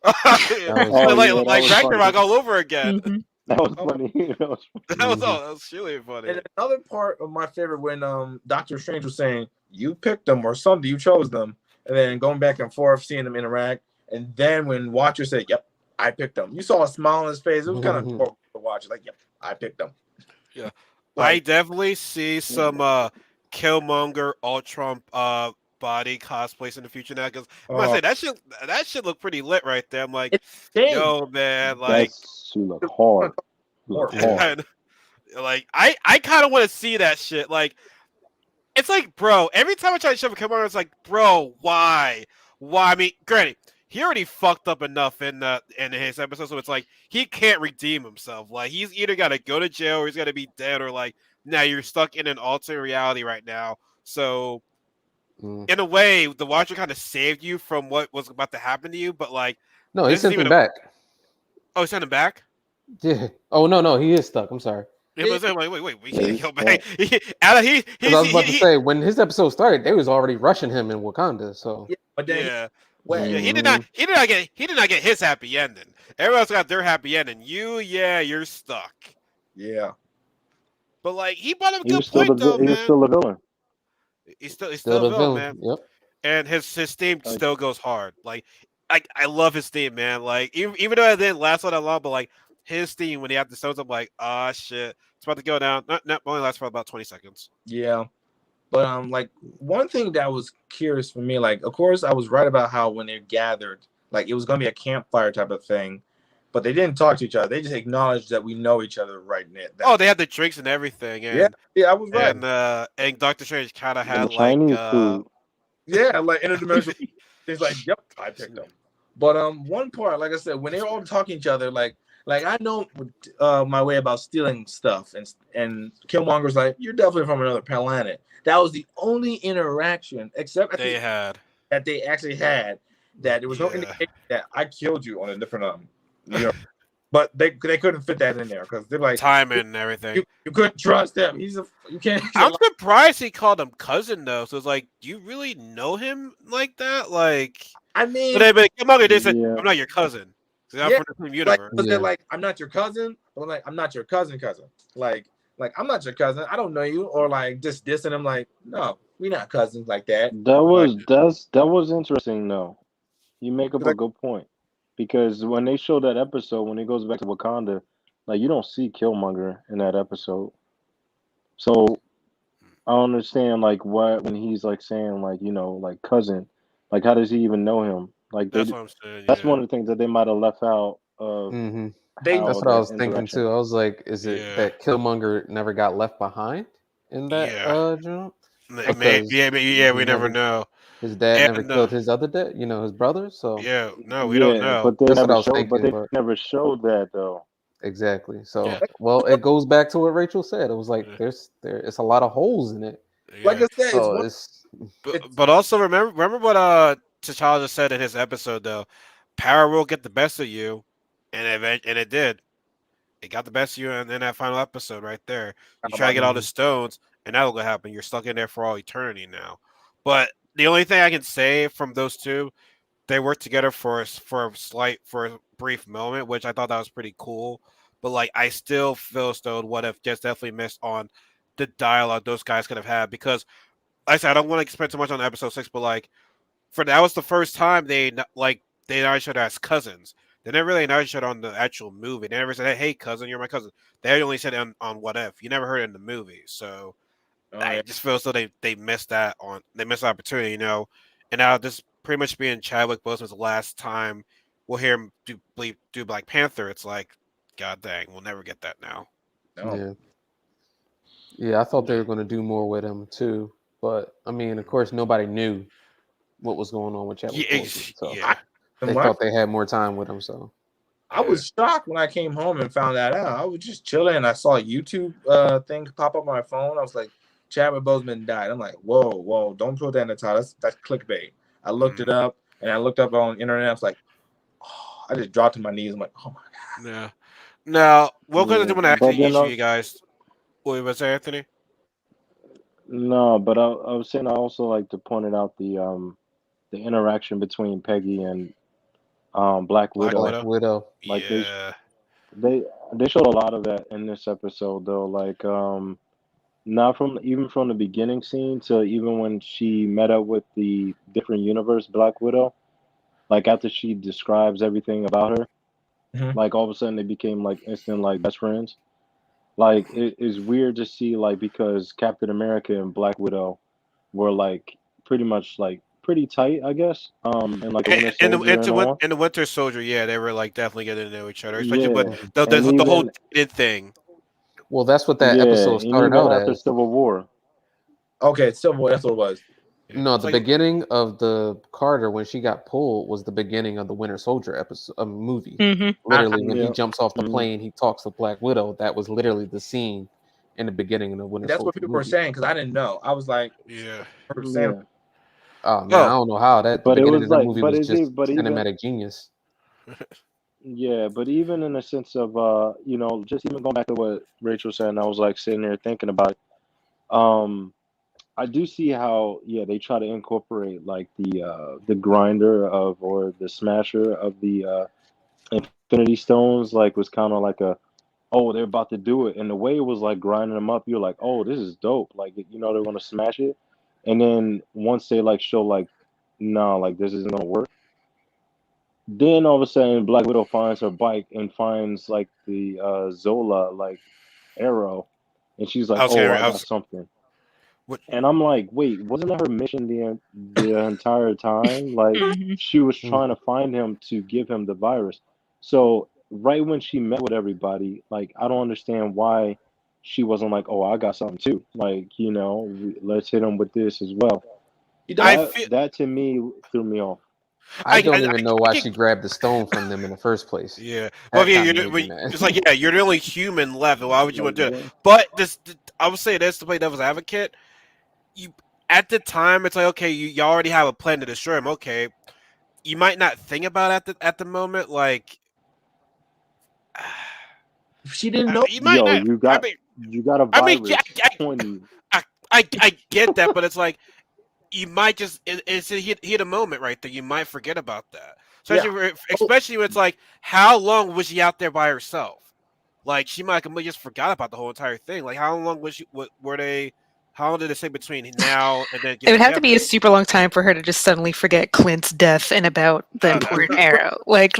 Speaker 1: Yeah,
Speaker 5: That was-
Speaker 4: Oh,
Speaker 1: like
Speaker 4: yeah, that
Speaker 1: like
Speaker 4: was
Speaker 1: Ragnarok
Speaker 4: funny.
Speaker 1: all over again.
Speaker 3: Mhm.
Speaker 4: That was
Speaker 2: Oh.
Speaker 4: funny. That was funny.
Speaker 1: That was really funny.
Speaker 2: And another part of my favorite when Doctor Strange was saying, "You picked them" or something, you chose them, and then going back and forth, seeing them interact, and then when Watcher said, "Yep, I picked them," you saw a smile on his face. It was kind of cool to watch. Like, "Yep, I picked them."
Speaker 1: Yeah, I
Speaker 2: Like,
Speaker 1: definitely see some Killmonger Ultron body cosplays in the future now. Because I'm gonna
Speaker 2: uh,
Speaker 1: say that should look pretty lit right there. I'm like,
Speaker 2: it's changed.
Speaker 1: yo, man, like,
Speaker 4: That's she look hard. Look
Speaker 2: More
Speaker 5: Yeah.
Speaker 4: hard.
Speaker 2: like,
Speaker 1: like I kind of want to see that shit. Like, it's like, bro, every time I try to shove a Killmonger, it's like, bro, why? Why? I mean, granted, he already fucked up enough in his episode, so it's like he can't redeem himself. Like, he's either got to go to jail or he's got to be dead, or like, now you're stuck in an alternate reality right now. So,
Speaker 5: Mm.
Speaker 1: in a way, the Watcher kind of saved you from what was about to happen to you. But like,
Speaker 5: No, he
Speaker 1: this is
Speaker 5: sent
Speaker 1: even
Speaker 5: him
Speaker 1: a
Speaker 5: back.
Speaker 1: oh, he sent him back.
Speaker 5: Yeah. Oh no, he is stuck. I'm sorry.
Speaker 1: Yeah, but I'm like, wait, we
Speaker 4: Yeah,
Speaker 1: can't
Speaker 4: he's
Speaker 1: go back.
Speaker 4: stuck.
Speaker 5: Because I was about to say when his episode started, they was already rushing him in Wakanda. So
Speaker 2: yeah, but then
Speaker 1: yeah.
Speaker 2: wait,
Speaker 1: Yeah,
Speaker 4: Mhm.
Speaker 1: he did not get his happy ending. Everyone else got their happy ending. You're stuck.
Speaker 2: yeah,
Speaker 1: But like he brought up a
Speaker 4: He
Speaker 1: good
Speaker 4: was still
Speaker 1: point though,
Speaker 4: he was
Speaker 1: man.
Speaker 4: still a villain.
Speaker 1: He's
Speaker 5: still
Speaker 1: still a
Speaker 5: the
Speaker 1: villain,
Speaker 5: villain.
Speaker 1: man.
Speaker 5: Yep.
Speaker 1: And his theme
Speaker 4: Like
Speaker 1: still goes hard. Like I love his theme, man. Like even though it didn't last all that long, but like his theme when he had the stones, I'm like, ah shit, it's about to go down. Not only lasts for about 20 seconds.
Speaker 2: yeah. But like one thing that was curious for me, like of course I was right about how when they gathered, like it was gonna be a campfire type of thing, but they didn't talk to each other. They just acknowledged that we know each other right now.
Speaker 1: Oh, they had the drinks and everything,
Speaker 2: Yeah, yeah, I was right.
Speaker 1: and Doctor Strange kind of
Speaker 4: the
Speaker 1: had like
Speaker 4: Chinese food.
Speaker 2: Yeah, like interdimensional. He's like, yep, I picked them. But one part, like I said, when they were all talking to each other, like I know my way about stealing stuff, and Killmonger's like, you're definitely from another planet. That was the only interaction, except at
Speaker 1: they
Speaker 2: the
Speaker 1: had.
Speaker 2: that they actually had. That there was no
Speaker 1: Yeah.
Speaker 2: indication that I killed you on a different you know. But they couldn't fit that in there because they're like,
Speaker 1: Timing and everything.
Speaker 2: you couldn't trust him. You can't. He's a
Speaker 1: I'm surprised he called him cousin though. So it's like, do you really know him like that? Like,
Speaker 2: I
Speaker 1: but
Speaker 2: mean,
Speaker 1: they come on, they said,
Speaker 4: Yeah.
Speaker 1: I'm not your cousin. 'Cause I'm
Speaker 2: yeah,
Speaker 1: from the same
Speaker 2: like
Speaker 1: universe.
Speaker 2: because
Speaker 5: Yeah.
Speaker 2: they're like, I'm not your cousin. Or like, I'm not your cousin. Like I'm not your cousin. I don't know you. Or like just dissing him. Like, no, we're not cousins like that. Like,
Speaker 4: That was interesting though. You make up a
Speaker 2: like
Speaker 4: good point. Because when they show that episode, when he goes back to Wakanda, like you don't see Killmonger in that episode. So I don't understand like what when he's like saying like, like cousin, like how does he even know him? Like
Speaker 1: That's what I'm saying.
Speaker 4: that's
Speaker 1: Yeah,
Speaker 4: one of the things that they might have left out of
Speaker 5: Hmm.
Speaker 2: they,
Speaker 5: That's
Speaker 4: how
Speaker 5: what I
Speaker 4: that
Speaker 5: was thinking
Speaker 4: interaction.
Speaker 5: too. I was like, is it
Speaker 1: yeah,
Speaker 5: that Killmonger never got left behind in that
Speaker 1: yeah.
Speaker 5: jump?
Speaker 1: Maybe,
Speaker 5: Because
Speaker 1: yeah. We
Speaker 5: he
Speaker 1: never
Speaker 5: never,
Speaker 1: know.
Speaker 5: his dad never
Speaker 1: And
Speaker 5: killed his other dad. His brother. So
Speaker 1: yeah, no, we don't
Speaker 4: Yeah,
Speaker 1: know.
Speaker 4: but
Speaker 5: that's what I was thinking.
Speaker 4: they
Speaker 5: But
Speaker 4: never showed that though.
Speaker 5: exactly.
Speaker 1: Yeah,
Speaker 5: So well, it goes back to what Rachel said. It was like
Speaker 1: yeah,
Speaker 5: it's a lot of holes in it.
Speaker 2: like
Speaker 1: yeah.
Speaker 2: I said, it's
Speaker 5: So
Speaker 2: one.
Speaker 5: it's
Speaker 2: It's
Speaker 1: But also remember what T'Challa just said in his episode though. Power will get the best of you, and it did. It got the best of you in that final episode right there. You try to
Speaker 2: about
Speaker 1: get all the
Speaker 5: mhm.
Speaker 1: stones, and that'll go happen. You're stuck in there for all eternity now. But the only thing I can say from those two, they worked together for a brief moment, which I thought that was pretty cool. But like, I still feel as though what if just definitely missed on the dialogue those guys could have had because, like I said, I don't want to spend too much on episode 6, but like for that was the first time they know each other as cousins. They never really know each other on the actual movie. They never said, "Hey, cousin, you're my cousin." They only said it on What If. You never heard it in the movie, so
Speaker 2: oh
Speaker 1: I
Speaker 2: yeah,
Speaker 1: just feel as though they missed the opportunity, And now this pretty much being Chadwick Boseman's last time we'll hear him do Black Panther. It's like, God dang, we'll never get that now.
Speaker 2: no,
Speaker 5: Yeah, yeah. I thought they were going to do more with him too, but I mean, of course, nobody knew what was going on with Chadwick Boseman, so
Speaker 2: I,
Speaker 1: Yeah,
Speaker 2: and
Speaker 5: they
Speaker 2: when
Speaker 5: thought they had more time with him. So
Speaker 2: I
Speaker 1: yeah.
Speaker 2: was shocked when I came home and found that out. I was just chilling and I saw a YouTube thing pop up on my phone. I was like, Chadwick Boseman died. I'm like, whoa, don't put that in the title. That's clickbait. I looked it
Speaker 1: Mm,
Speaker 2: up and I looked up on internet. I was like, oh, I just dropped to my knees. I'm like, oh my
Speaker 1: yeah. Now, what was I
Speaker 4: Yeah,
Speaker 1: want to ask
Speaker 4: but then
Speaker 1: each of you guys? What was that, Anthony?
Speaker 4: no, but I was saying I also like to point it out the interaction between Peggy and Black
Speaker 1: Black
Speaker 4: Widow.
Speaker 5: Black
Speaker 1: Widow.
Speaker 5: Widow.
Speaker 4: Like
Speaker 1: Yeah,
Speaker 4: they they showed a lot of that in this episode though. Like not from even from the beginning scene to even when she met up with the different universe Black Widow. Like after she describes everything about her,
Speaker 2: God.
Speaker 4: like all of a sudden they became like instant like best friends. Like it's weird to see like because Captain America and Black Widow were like pretty much like pretty tight, I guess. And like the Winter Soldier and all.
Speaker 1: In the Winter Soldier, yeah, they were like definitely getting to know each other, especially with
Speaker 4: Yeah,
Speaker 5: Mhm.
Speaker 4: and
Speaker 1: the whole
Speaker 4: even
Speaker 1: dated thing.
Speaker 5: Well, that's what that
Speaker 4: yeah,
Speaker 5: episode
Speaker 4: and
Speaker 5: started
Speaker 4: even
Speaker 5: out
Speaker 4: after
Speaker 5: as.
Speaker 4: Civil War.
Speaker 2: Okay, Civil War, that's what it was.
Speaker 1: Yeah.
Speaker 5: No,
Speaker 1: It's
Speaker 5: the
Speaker 1: like
Speaker 5: beginning of the Carter when she got pulled was the beginning of the Winter Soldier episode movie.
Speaker 3: Hmm.
Speaker 2: I
Speaker 5: Literally, when he
Speaker 4: Yeah.
Speaker 5: jumps off the
Speaker 4: Mhm.
Speaker 5: plane, he talks to Black Widow. That was literally the scene in the beginning of the Winter
Speaker 2: that's what
Speaker 5: Soldier
Speaker 2: people were
Speaker 5: movie.
Speaker 2: saying because I didn't know. I was like,
Speaker 1: yeah.
Speaker 2: I heard saying,
Speaker 4: Yeah.
Speaker 5: Oh man, I
Speaker 1: Oh,
Speaker 5: don't know how that the
Speaker 4: But it
Speaker 5: beginning
Speaker 4: was
Speaker 5: of that
Speaker 4: like,
Speaker 5: movie
Speaker 4: but
Speaker 5: was
Speaker 4: is
Speaker 5: just
Speaker 4: it? But even
Speaker 5: cinematic genius.
Speaker 4: yeah, but even in the sense of just even going back to what Rachel said, and I was like sitting there thinking about it. Um, I do see how they try to incorporate like the grinder of or the smasher of the Infinity Stones like was kind of like a oh they're about to do it and the way it was like grinding them up you're like oh this is dope like they're gonna smash it and then once they like show like no like this isn't gonna work then all of a sudden Black Widow finds her bike and finds like the Zola like arrow and she's like
Speaker 1: I was
Speaker 4: oh
Speaker 1: getting.
Speaker 4: I
Speaker 1: I
Speaker 4: got
Speaker 1: was.
Speaker 4: something.
Speaker 1: What?
Speaker 4: And I'm like, wait, wasn't that her mission the entire time? Like
Speaker 3: Hmm.
Speaker 4: she was trying to
Speaker 5: Mhm.
Speaker 4: find him to give him the virus. So right when she met with everybody, like I don't understand why she wasn't like, oh, I got something too. Like let's hit him with this as well.
Speaker 2: he
Speaker 1: I
Speaker 2: does.
Speaker 1: feel.
Speaker 4: That to me threw me off.
Speaker 5: I don't
Speaker 1: I
Speaker 5: even know why
Speaker 1: can.
Speaker 5: she grabbed the stone from them in the first place.
Speaker 1: Yeah, well,
Speaker 5: That
Speaker 1: yeah,
Speaker 5: kind of made me mad.
Speaker 1: it's like yeah, you're the only human left. Why would you
Speaker 4: Like
Speaker 1: want to do it?
Speaker 4: what?
Speaker 1: But I would say this to play devil's advocate. You at the time, it's like okay, you already have a plan to destroy him. Okay, you might not think about it at the moment, like
Speaker 2: She didn't know.
Speaker 1: you might
Speaker 4: Yo,
Speaker 1: not. I mean,
Speaker 4: you got a
Speaker 1: I mean, yeah,
Speaker 4: virus on you.
Speaker 1: I get that, but it's like you might just it's a hit a moment right there. You might forget about that,
Speaker 2: Yeah. Oh,
Speaker 1: especially when it's like how long was she out there by herself? Like she might have just forgot about the whole entire thing. Like how long was she? Were they? How long did it say between now and then
Speaker 3: It
Speaker 1: getting
Speaker 3: would have to be a
Speaker 1: together?
Speaker 3: super long time for her to just suddenly forget Clint's death and about the
Speaker 1: That's
Speaker 3: important arrow. Like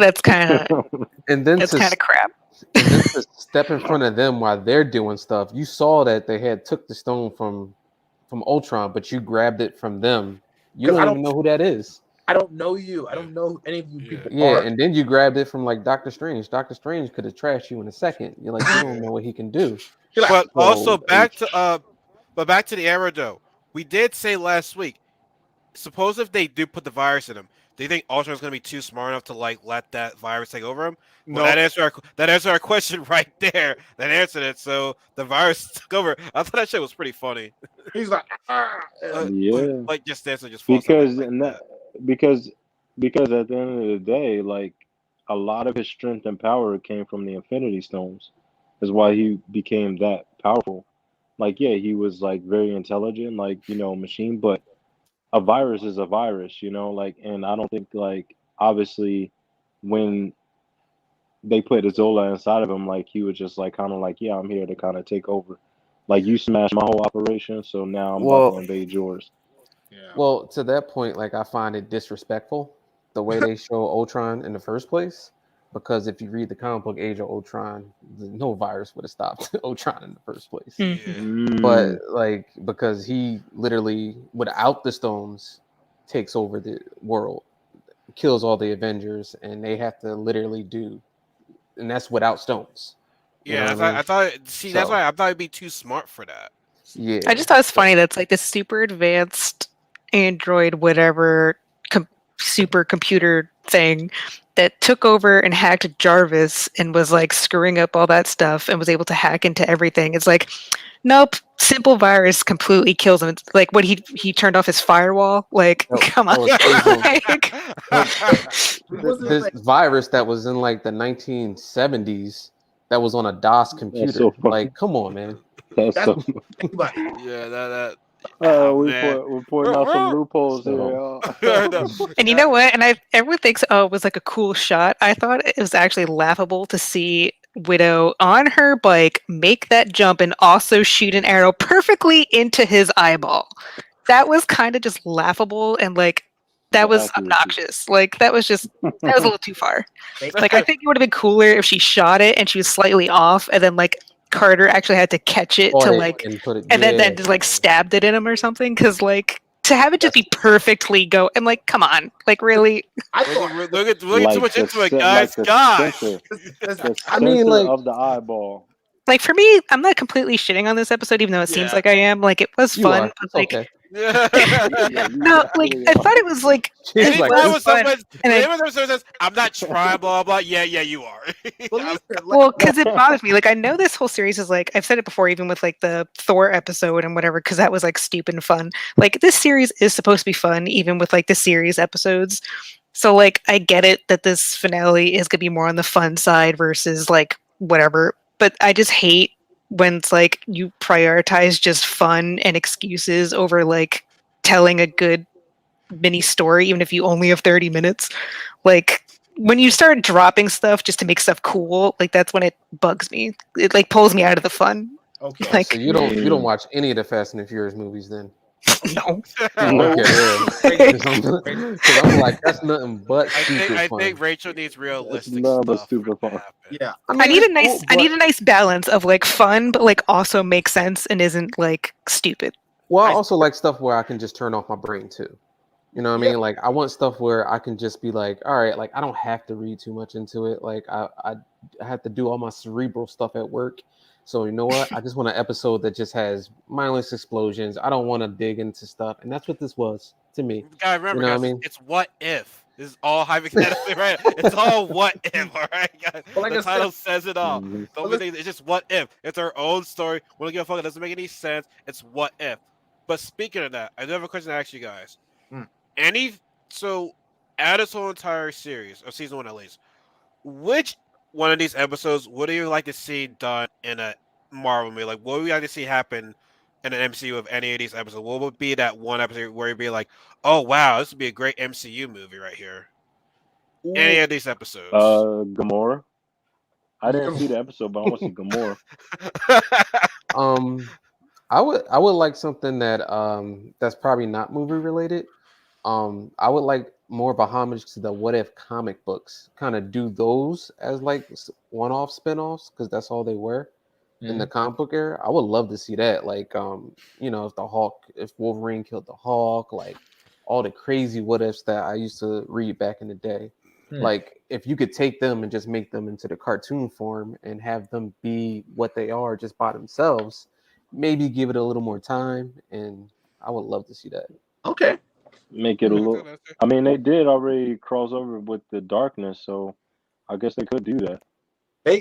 Speaker 5: And then
Speaker 3: that's
Speaker 5: to
Speaker 3: kind of crap.
Speaker 5: step in front of them while they're doing stuff, you saw that they had took the stone from Ultron, but you grabbed it from them. You
Speaker 2: because
Speaker 5: don't even know who that is.
Speaker 2: I don't know you. I
Speaker 1: yeah,
Speaker 2: don't know who any of you
Speaker 1: yeah.
Speaker 2: people
Speaker 5: Yeah,
Speaker 2: are.
Speaker 5: and then you grabbed it from like Doctor Strange. Doctor Strange could have trashed you in a second. You're like, you don't know what he can do.
Speaker 2: You're like,
Speaker 1: But also
Speaker 4: So
Speaker 1: back to the arrow though. We did say last week. Suppose if they do put the virus in him, do you think Ultron's going to be too smart enough to like let that virus take over him? Well,
Speaker 2: no.
Speaker 1: that answered our question right there. That answered it. So the virus took over. I thought that shit was pretty funny.
Speaker 2: He's like, ah.
Speaker 1: Uh,
Speaker 4: yeah,
Speaker 1: like just answer just falls out
Speaker 4: because
Speaker 1: like
Speaker 4: and that
Speaker 1: that.
Speaker 4: because at the end of the day, like a lot of his strength and power came from the Infinity Stones. Is why he became that powerful. Like, yeah, he was like very intelligent, like machine, but a virus is a virus, like, and I don't think like obviously when they put Zola inside of him, like he was just like kind of like, yeah, I'm here to kind of take over. Like you smashed my whole operation, so now I'm about to
Speaker 5: Well,
Speaker 4: invade yours.
Speaker 2: Yeah.
Speaker 5: well, to that point, like I find it disrespectful the way they show Ultron in the first place. Because if you read the comic book Age of Ultron, no virus would have stopped Ultron in the first place.
Speaker 3: Mhm.
Speaker 1: Yeah.
Speaker 5: But
Speaker 4: Mm,
Speaker 5: like because he literally without the stones takes over the world, kills all the Avengers, and they have to literally do, and that's without stones. You know
Speaker 1: Yeah,
Speaker 5: what I mean?
Speaker 1: I thought. See, that's
Speaker 5: So
Speaker 1: why I thought it'd be too smart for that.
Speaker 3: I
Speaker 5: yeah,
Speaker 3: just thought it's
Speaker 5: so
Speaker 3: funny that's like this super advanced android, whatever, supercomputer thing that took over and hacked Jarvis and was like screwing up all that stuff and was able to hack into everything. It's like, nope, simple virus completely kills him. It's like what he turned off his firewall. Like, come on,
Speaker 5: that was crazy.
Speaker 3: like,
Speaker 2: He wasn't
Speaker 5: This
Speaker 2: like,
Speaker 5: virus that was in like the 1970s that was on a DOS
Speaker 4: that's so
Speaker 5: computer.
Speaker 4: funny.
Speaker 5: Like, come on, man.
Speaker 4: That's
Speaker 2: that's
Speaker 4: so.
Speaker 2: like,
Speaker 1: Yeah, that. Oh man.
Speaker 4: We're pointing out some loopholes here.
Speaker 5: So
Speaker 1: No,
Speaker 3: and you know what? And everyone thinks, oh, it was like a cool shot. I thought it was actually laughable to see Widow on her bike make that jump and also shoot an arrow perfectly into his eyeball. That was kind of just laughable and like that
Speaker 4: The
Speaker 3: was
Speaker 4: accuracy.
Speaker 3: obnoxious. Like that was a little too far.
Speaker 2: they,
Speaker 3: Like I think it would have been cooler if she shot it and she was slightly off and then like Carter actually had to catch it
Speaker 5: Caught
Speaker 3: to
Speaker 5: it
Speaker 3: like,
Speaker 5: and put it.
Speaker 3: and then
Speaker 5: Yeah,
Speaker 3: just like stabbed it in him or something. Because like to have it just be perfectly go, I'm like, come on, like really?
Speaker 2: I
Speaker 1: We're,
Speaker 2: thought
Speaker 1: we're, we're getting too
Speaker 4: Like
Speaker 1: much
Speaker 4: the
Speaker 1: into it,
Speaker 4: center,
Speaker 1: guys.
Speaker 4: like the
Speaker 1: God.
Speaker 4: center,
Speaker 2: listen,
Speaker 4: the
Speaker 5: I mean,
Speaker 4: center
Speaker 5: like,
Speaker 4: of the eyeball.
Speaker 3: Like for me, I'm not completely shitting on this episode, even though it seems
Speaker 1: Yeah.
Speaker 3: like I am. Like it was
Speaker 5: you
Speaker 3: fun,
Speaker 5: are.
Speaker 3: but
Speaker 5: It's
Speaker 3: like
Speaker 5: okay.
Speaker 4: Yeah, you
Speaker 3: no, like
Speaker 4: definitely
Speaker 3: I
Speaker 4: are.
Speaker 3: thought it was like
Speaker 5: She's
Speaker 3: it
Speaker 5: like,
Speaker 1: Anytime
Speaker 3: was
Speaker 1: when
Speaker 3: fun,
Speaker 1: someone,
Speaker 3: and
Speaker 1: when someone says, "I'm not trying," blah blah, yeah, you are.
Speaker 2: but
Speaker 1: I'm-
Speaker 2: listen,
Speaker 3: well, because it bothers me. Like I know this whole series is like I've said it before, even with like the Thor episode and whatever, because that was like stupid and fun. Like this series is supposed to be fun, even with like the series episodes. So like I get it that this finale is gonna be more on the fun side versus like whatever. But I just hate when it's like you prioritize just fun and excuses over like telling a good mini story, even if you only have 30 minutes. Like when you start dropping stuff just to make stuff cool, like that's when it bugs me. It like pulls me out of the fun.
Speaker 2: okay,
Speaker 5: oh, so
Speaker 3: Like
Speaker 5: you don't watch any of the Fast and the Furious movies then?
Speaker 3: no.
Speaker 5: Oh,
Speaker 2: no,
Speaker 5: okay, yeah.
Speaker 2: Rachel,
Speaker 5: Because I'm like, that's nothing but
Speaker 1: I think
Speaker 5: stupid
Speaker 1: I
Speaker 5: fun.
Speaker 1: think Rachel needs
Speaker 4: It's
Speaker 1: realistic
Speaker 4: none but
Speaker 1: stuff for
Speaker 4: super
Speaker 1: it to
Speaker 4: fun.
Speaker 1: happen.
Speaker 2: yeah,
Speaker 5: I
Speaker 3: I
Speaker 5: mean,
Speaker 3: need
Speaker 5: it's
Speaker 3: a nice
Speaker 5: cool,
Speaker 3: I need
Speaker 5: but
Speaker 3: a nice balance of like fun but like also makes sense and isn't like stupid.
Speaker 5: well, I
Speaker 2: I
Speaker 5: also like stuff where I can just turn off my brain too. You know what I
Speaker 2: yeah,
Speaker 5: mean? Like I want stuff where I can just be like, all right, like I don't have to read too much into it. Like I have to do all my cerebral stuff at work. So you know what? I just want an episode that just has mindless explosions. I don't want to dig into stuff, and that's what this was to me.
Speaker 1: You gotta
Speaker 5: You
Speaker 1: remember,
Speaker 5: know what I
Speaker 1: guys,
Speaker 5: mean?
Speaker 1: it's what if. This is all hypothetically, right? It's all what if, all right, guys.
Speaker 2: but like
Speaker 1: The
Speaker 2: I said,
Speaker 1: title says it all.
Speaker 4: Mhm.
Speaker 1: The
Speaker 2: but
Speaker 1: only
Speaker 2: listen,
Speaker 1: thing, it's just what if. It's our own story. We don't give a fuck. It doesn't make any sense. It's what if. But speaking of that, I do have a question to ask you guys.
Speaker 2: mm,
Speaker 1: Any so out of this whole entire series, or season one at least, which one of these episodes would you like to see done in a Marvel movie? Like, what would you like to see happen in an MCU of any of these episodes? What would be that one episode where you'd be like, "Oh wow, this would be a great MCU movie right here"?
Speaker 2: ooh,
Speaker 1: Any of these episodes?
Speaker 4: Gamora. I didn't see the episode, but I want to see Gamora.
Speaker 5: Um, I would like something that that's probably not movie related. I would like more of a homage to the What If comic books. Kind of do those as like one-off spin-offs because that's all they were in the
Speaker 2: mm,
Speaker 5: comic book era. I would love to see that. Like, if Wolverine killed the Hulk, like all the crazy what ifs that I used to read back in the day.
Speaker 2: mm.
Speaker 5: Like, if you could take them and just make them into the cartoon form and have them be what they are just by themselves, maybe give it a little more time, and I would love to see that.
Speaker 2: okay.
Speaker 4: Make it a little. I mean, they did already cross over with the darkness, so I guess they could do that.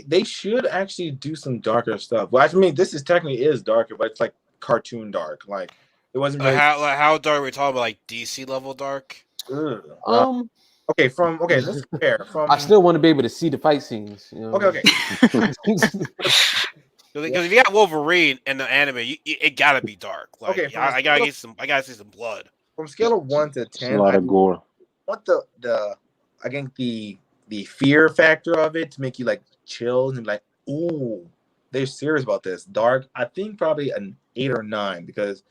Speaker 2: They should actually do some darker stuff. Well, I mean, this is technically is darker, but it's like cartoon dark. Like it wasn't really.
Speaker 1: How dark are we talking about? Like DC level dark?
Speaker 2: Ugh.
Speaker 5: Um,
Speaker 2: Okay, let's compare
Speaker 5: I
Speaker 2: from.
Speaker 5: still want to be able to see the fight scenes. You know?
Speaker 2: Okay,
Speaker 1: Because if you got Wolverine in the anime, it gotta be dark. Like,
Speaker 2: okay.
Speaker 1: I gotta get some. I gotta see some blood.
Speaker 2: From scale of 1 to
Speaker 4: It's a
Speaker 2: 10,
Speaker 4: lot
Speaker 2: I
Speaker 4: of gore.
Speaker 2: want the I think the fear factor of it to make you like chills and be like, ooh, they're serious about this. Dark, I think probably an 8 or 9 because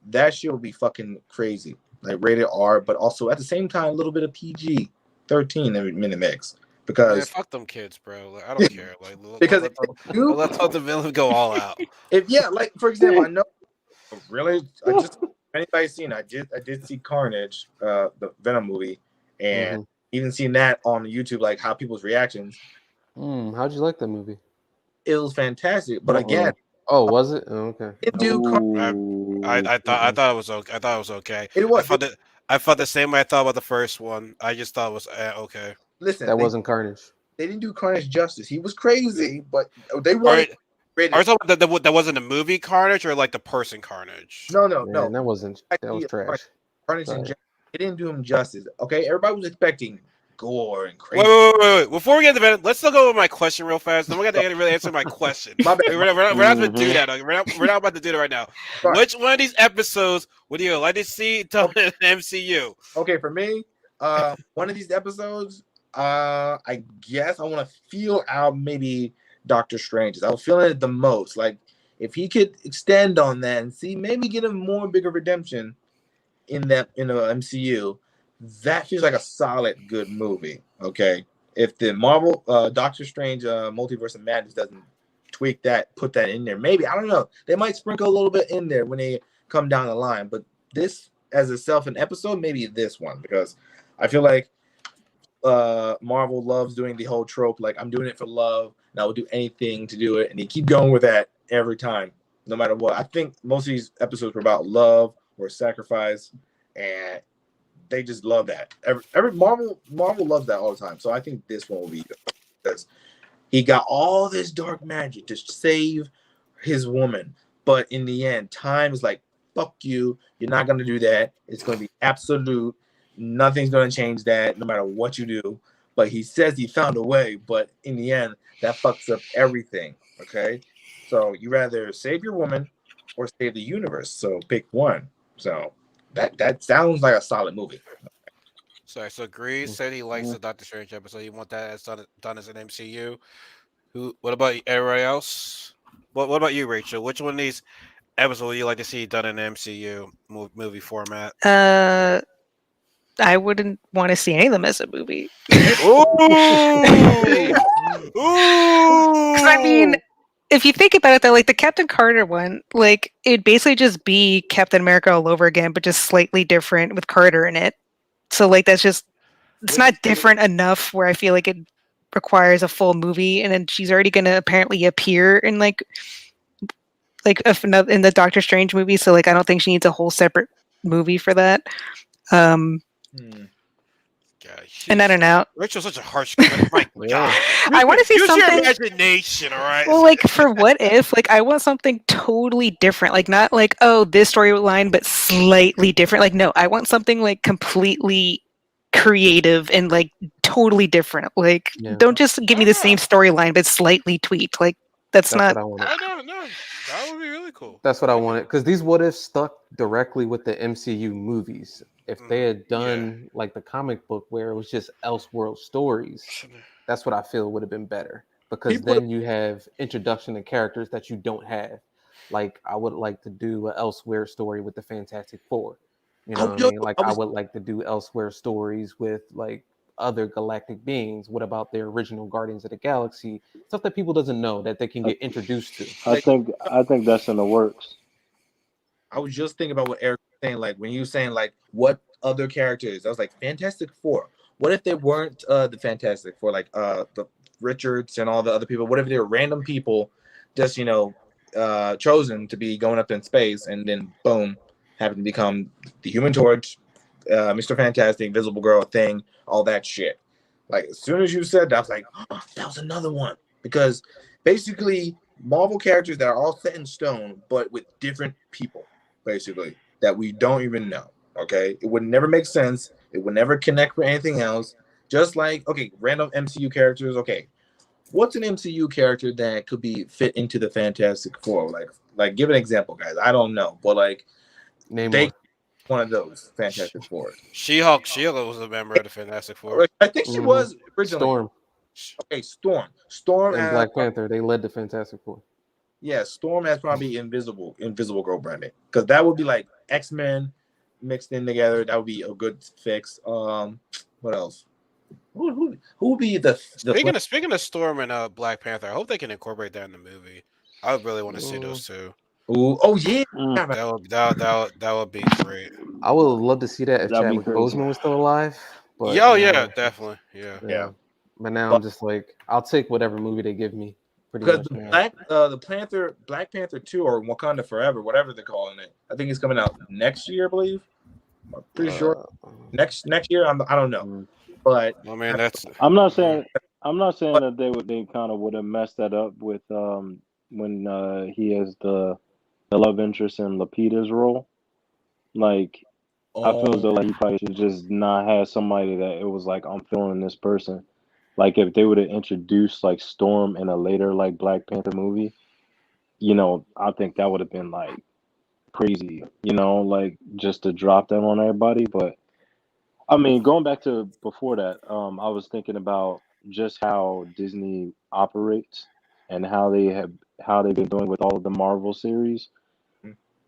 Speaker 2: that shit will be fucking crazy. Like rated R, but also at the same time a little bit of PG 13 in the mix.
Speaker 1: Man,
Speaker 2: Because
Speaker 1: fuck them kids, bro. Like, I don't care. Like,
Speaker 2: because if you
Speaker 1: let the villain go all out.
Speaker 2: if yeah, like for example, I know really I just anybody's seen I did see Carnage, the Venom movie, and
Speaker 5: Mhm.
Speaker 2: even seen that on YouTube, like how people's reactions.
Speaker 5: How'd you like that movie?
Speaker 2: It was fantastic, but again,
Speaker 5: Oh, was it? Oh, okay.
Speaker 2: it do
Speaker 4: Ooh.
Speaker 1: I thought it was okay. I thought it was okay.
Speaker 2: it was
Speaker 1: I felt the same way I thought about the first one. I just thought it was okay.
Speaker 2: listen.
Speaker 5: That wasn't Carnage.
Speaker 2: They didn't do Carnage justice. He was crazy, but they
Speaker 1: Are,
Speaker 2: wanted.
Speaker 1: are you talking about that wasn't the movie Carnage or like the person Carnage?
Speaker 2: No, no,
Speaker 5: Man,
Speaker 2: no.
Speaker 5: that wasn't. That was trash.
Speaker 2: Carnage in
Speaker 5: Sorry.
Speaker 2: general, it didn't do him justice. Okay, everybody was expecting gore and
Speaker 1: Wait,
Speaker 2: crazy.
Speaker 1: wait. Before we get to that, let's still go with my question real fast. Then we got to really answer my question.
Speaker 2: My bad.
Speaker 1: We're not going to do that. We're not about to do that right now.
Speaker 2: Sorry.
Speaker 1: Which one of these episodes would you like to see done in MCU?
Speaker 2: Okay, for me, one of these episodes, I guess I want to feel out maybe Doctor Strange's. I was feeling it the most. Like if he could extend on that and see maybe get a more bigger redemption in the MCU, that feels like a solid good movie. Okay, if the Marvel Doctor Strange Multiverse of Madness doesn't tweak that, put that in there. Maybe, I don't know. They might sprinkle a little bit in there when they come down the line. But this as itself an episode, maybe this one, because I feel like Marvel loves doing the whole trope, like I'm doing it for love, and I will do anything to do it, and they keep going with that every time, no matter what. I think most of these episodes were about love or sacrifice, and they just love that. Every Marvel loves that all the time. So I think this one will be good because he got all this dark magic to save his woman, but in the end, time is like, fuck you. You're not gonna do that. It's gonna be absolute. Nothing's gonna change that, no matter what you do. But he says he found a way, but in the end, that fucks up everything. Okay, so you rather save your woman or save the universe. So pick one. So that sounds like a solid movie.
Speaker 1: So Grease said he likes the Doctor Strange episode. You want that as done as an MCU. Who? What about everybody else? What about you, Rachel? Which one of these episodes would you like to see done in MCU movie format?
Speaker 3: I wouldn't want to see any of them as a movie.
Speaker 1: Ooh!
Speaker 3: Because I mean, if you think about it, though, like the Captain Carter one, like it'd basically just be Captain America all over again, but just slightly different with Carter in it. So like that's just it's not different enough where I feel like it requires a full movie, and then she's already going to apparently appear in in the Doctor Strange movie. So like I don't think she needs a whole separate movie for that.
Speaker 1: God,
Speaker 3: And I don't know.
Speaker 1: Rachel's such a harsh critic. My God,
Speaker 3: I want to see
Speaker 1: use
Speaker 3: something.
Speaker 1: your imagination, all right?
Speaker 3: Well, like for what if, like I want something totally different, like not like oh this storyline, but slightly different. Like no, I want something like completely creative and like totally different. Like don't just give me the same storyline, but slightly tweaked. Like that's not.
Speaker 5: what I wanted.
Speaker 1: No, that would be really cool.
Speaker 5: That's what I wanted because these what ifs stuck directly with the MCU movies. If they had done like the comic book where it was just Elseworld stories, that's what I feel would have been better because then you have introduction to characters that you don't have. Like I would like to do an Elsewhere story with the Fantastic Four. You know what I mean? Like I would like to do Elsewhere stories with like other galactic beings. What about their original Guardians of the Galaxy? Stuff that people doesn't know that they can get introduced to.
Speaker 4: I think that's in the works.
Speaker 2: I was just thinking about what Eric was saying, like when you were saying like what other characters. I was like Fantastic Four. What if they weren't the Fantastic Four, like the Richards and all the other people? What if they were random people, just chosen to be going up in space, and then boom, happen to become the Human Torch, Mr. Fantastic, Invisible Girl, Thing, all that shit. Like as soon as you said that, I was like, oh, that was another one because basically Marvel characters that are all set in stone, but with different people, basically that we don't even know. Okay, it would never make sense. It would never connect with anything else. Just like random MCU characters. Okay, what's an MCU character that could be fit into the Fantastic Four? Like give an example, guys. I don't know, but like
Speaker 5: Name
Speaker 2: they
Speaker 5: one.
Speaker 2: one of those Fantastic Four.
Speaker 1: She-Hulk was a member of the Fantastic Four.
Speaker 2: I think she was originally.
Speaker 5: Storm.
Speaker 2: Okay, Storm
Speaker 5: And Black Panther. They led the Fantastic Four.
Speaker 2: Yeah, Storm has probably Invisible Girl branding because that would be like X-Men mixed in together. That would be a good fix. What else? Who would be the
Speaker 1: Speaking of Storm and Black Panther, I hope they can incorporate that in the movie. I would really want to see those two.
Speaker 2: Ooh, oh yeah,
Speaker 1: That would be great.
Speaker 5: I would love to see that if
Speaker 4: That'd be
Speaker 5: Chadwick
Speaker 4: crazy.
Speaker 5: Boseman was still alive. But
Speaker 1: Yeah, definitely.
Speaker 2: yeah.
Speaker 5: But now I'm just like, I'll take whatever movie they give me.
Speaker 2: Because the Black Panther 2 or Wakanda Forever, whatever they're calling it, I think it's coming out next year, I believe. I'm pretty sure next year. I don't know, but
Speaker 1: I mean that's.
Speaker 4: I'm not saying that they kind of would have messed that up with when he has the love interest in Lapita's role. Like I feel as though like he probably should just not have somebody that it was like I'm feeling this person. Like if they would have introduced like Storm in a later like Black Panther movie, I think that would have been like crazy, like just to drop them on everybody. But I mean, going back to before that, I was thinking about just how Disney operates and how they've been doing with all of the Marvel series,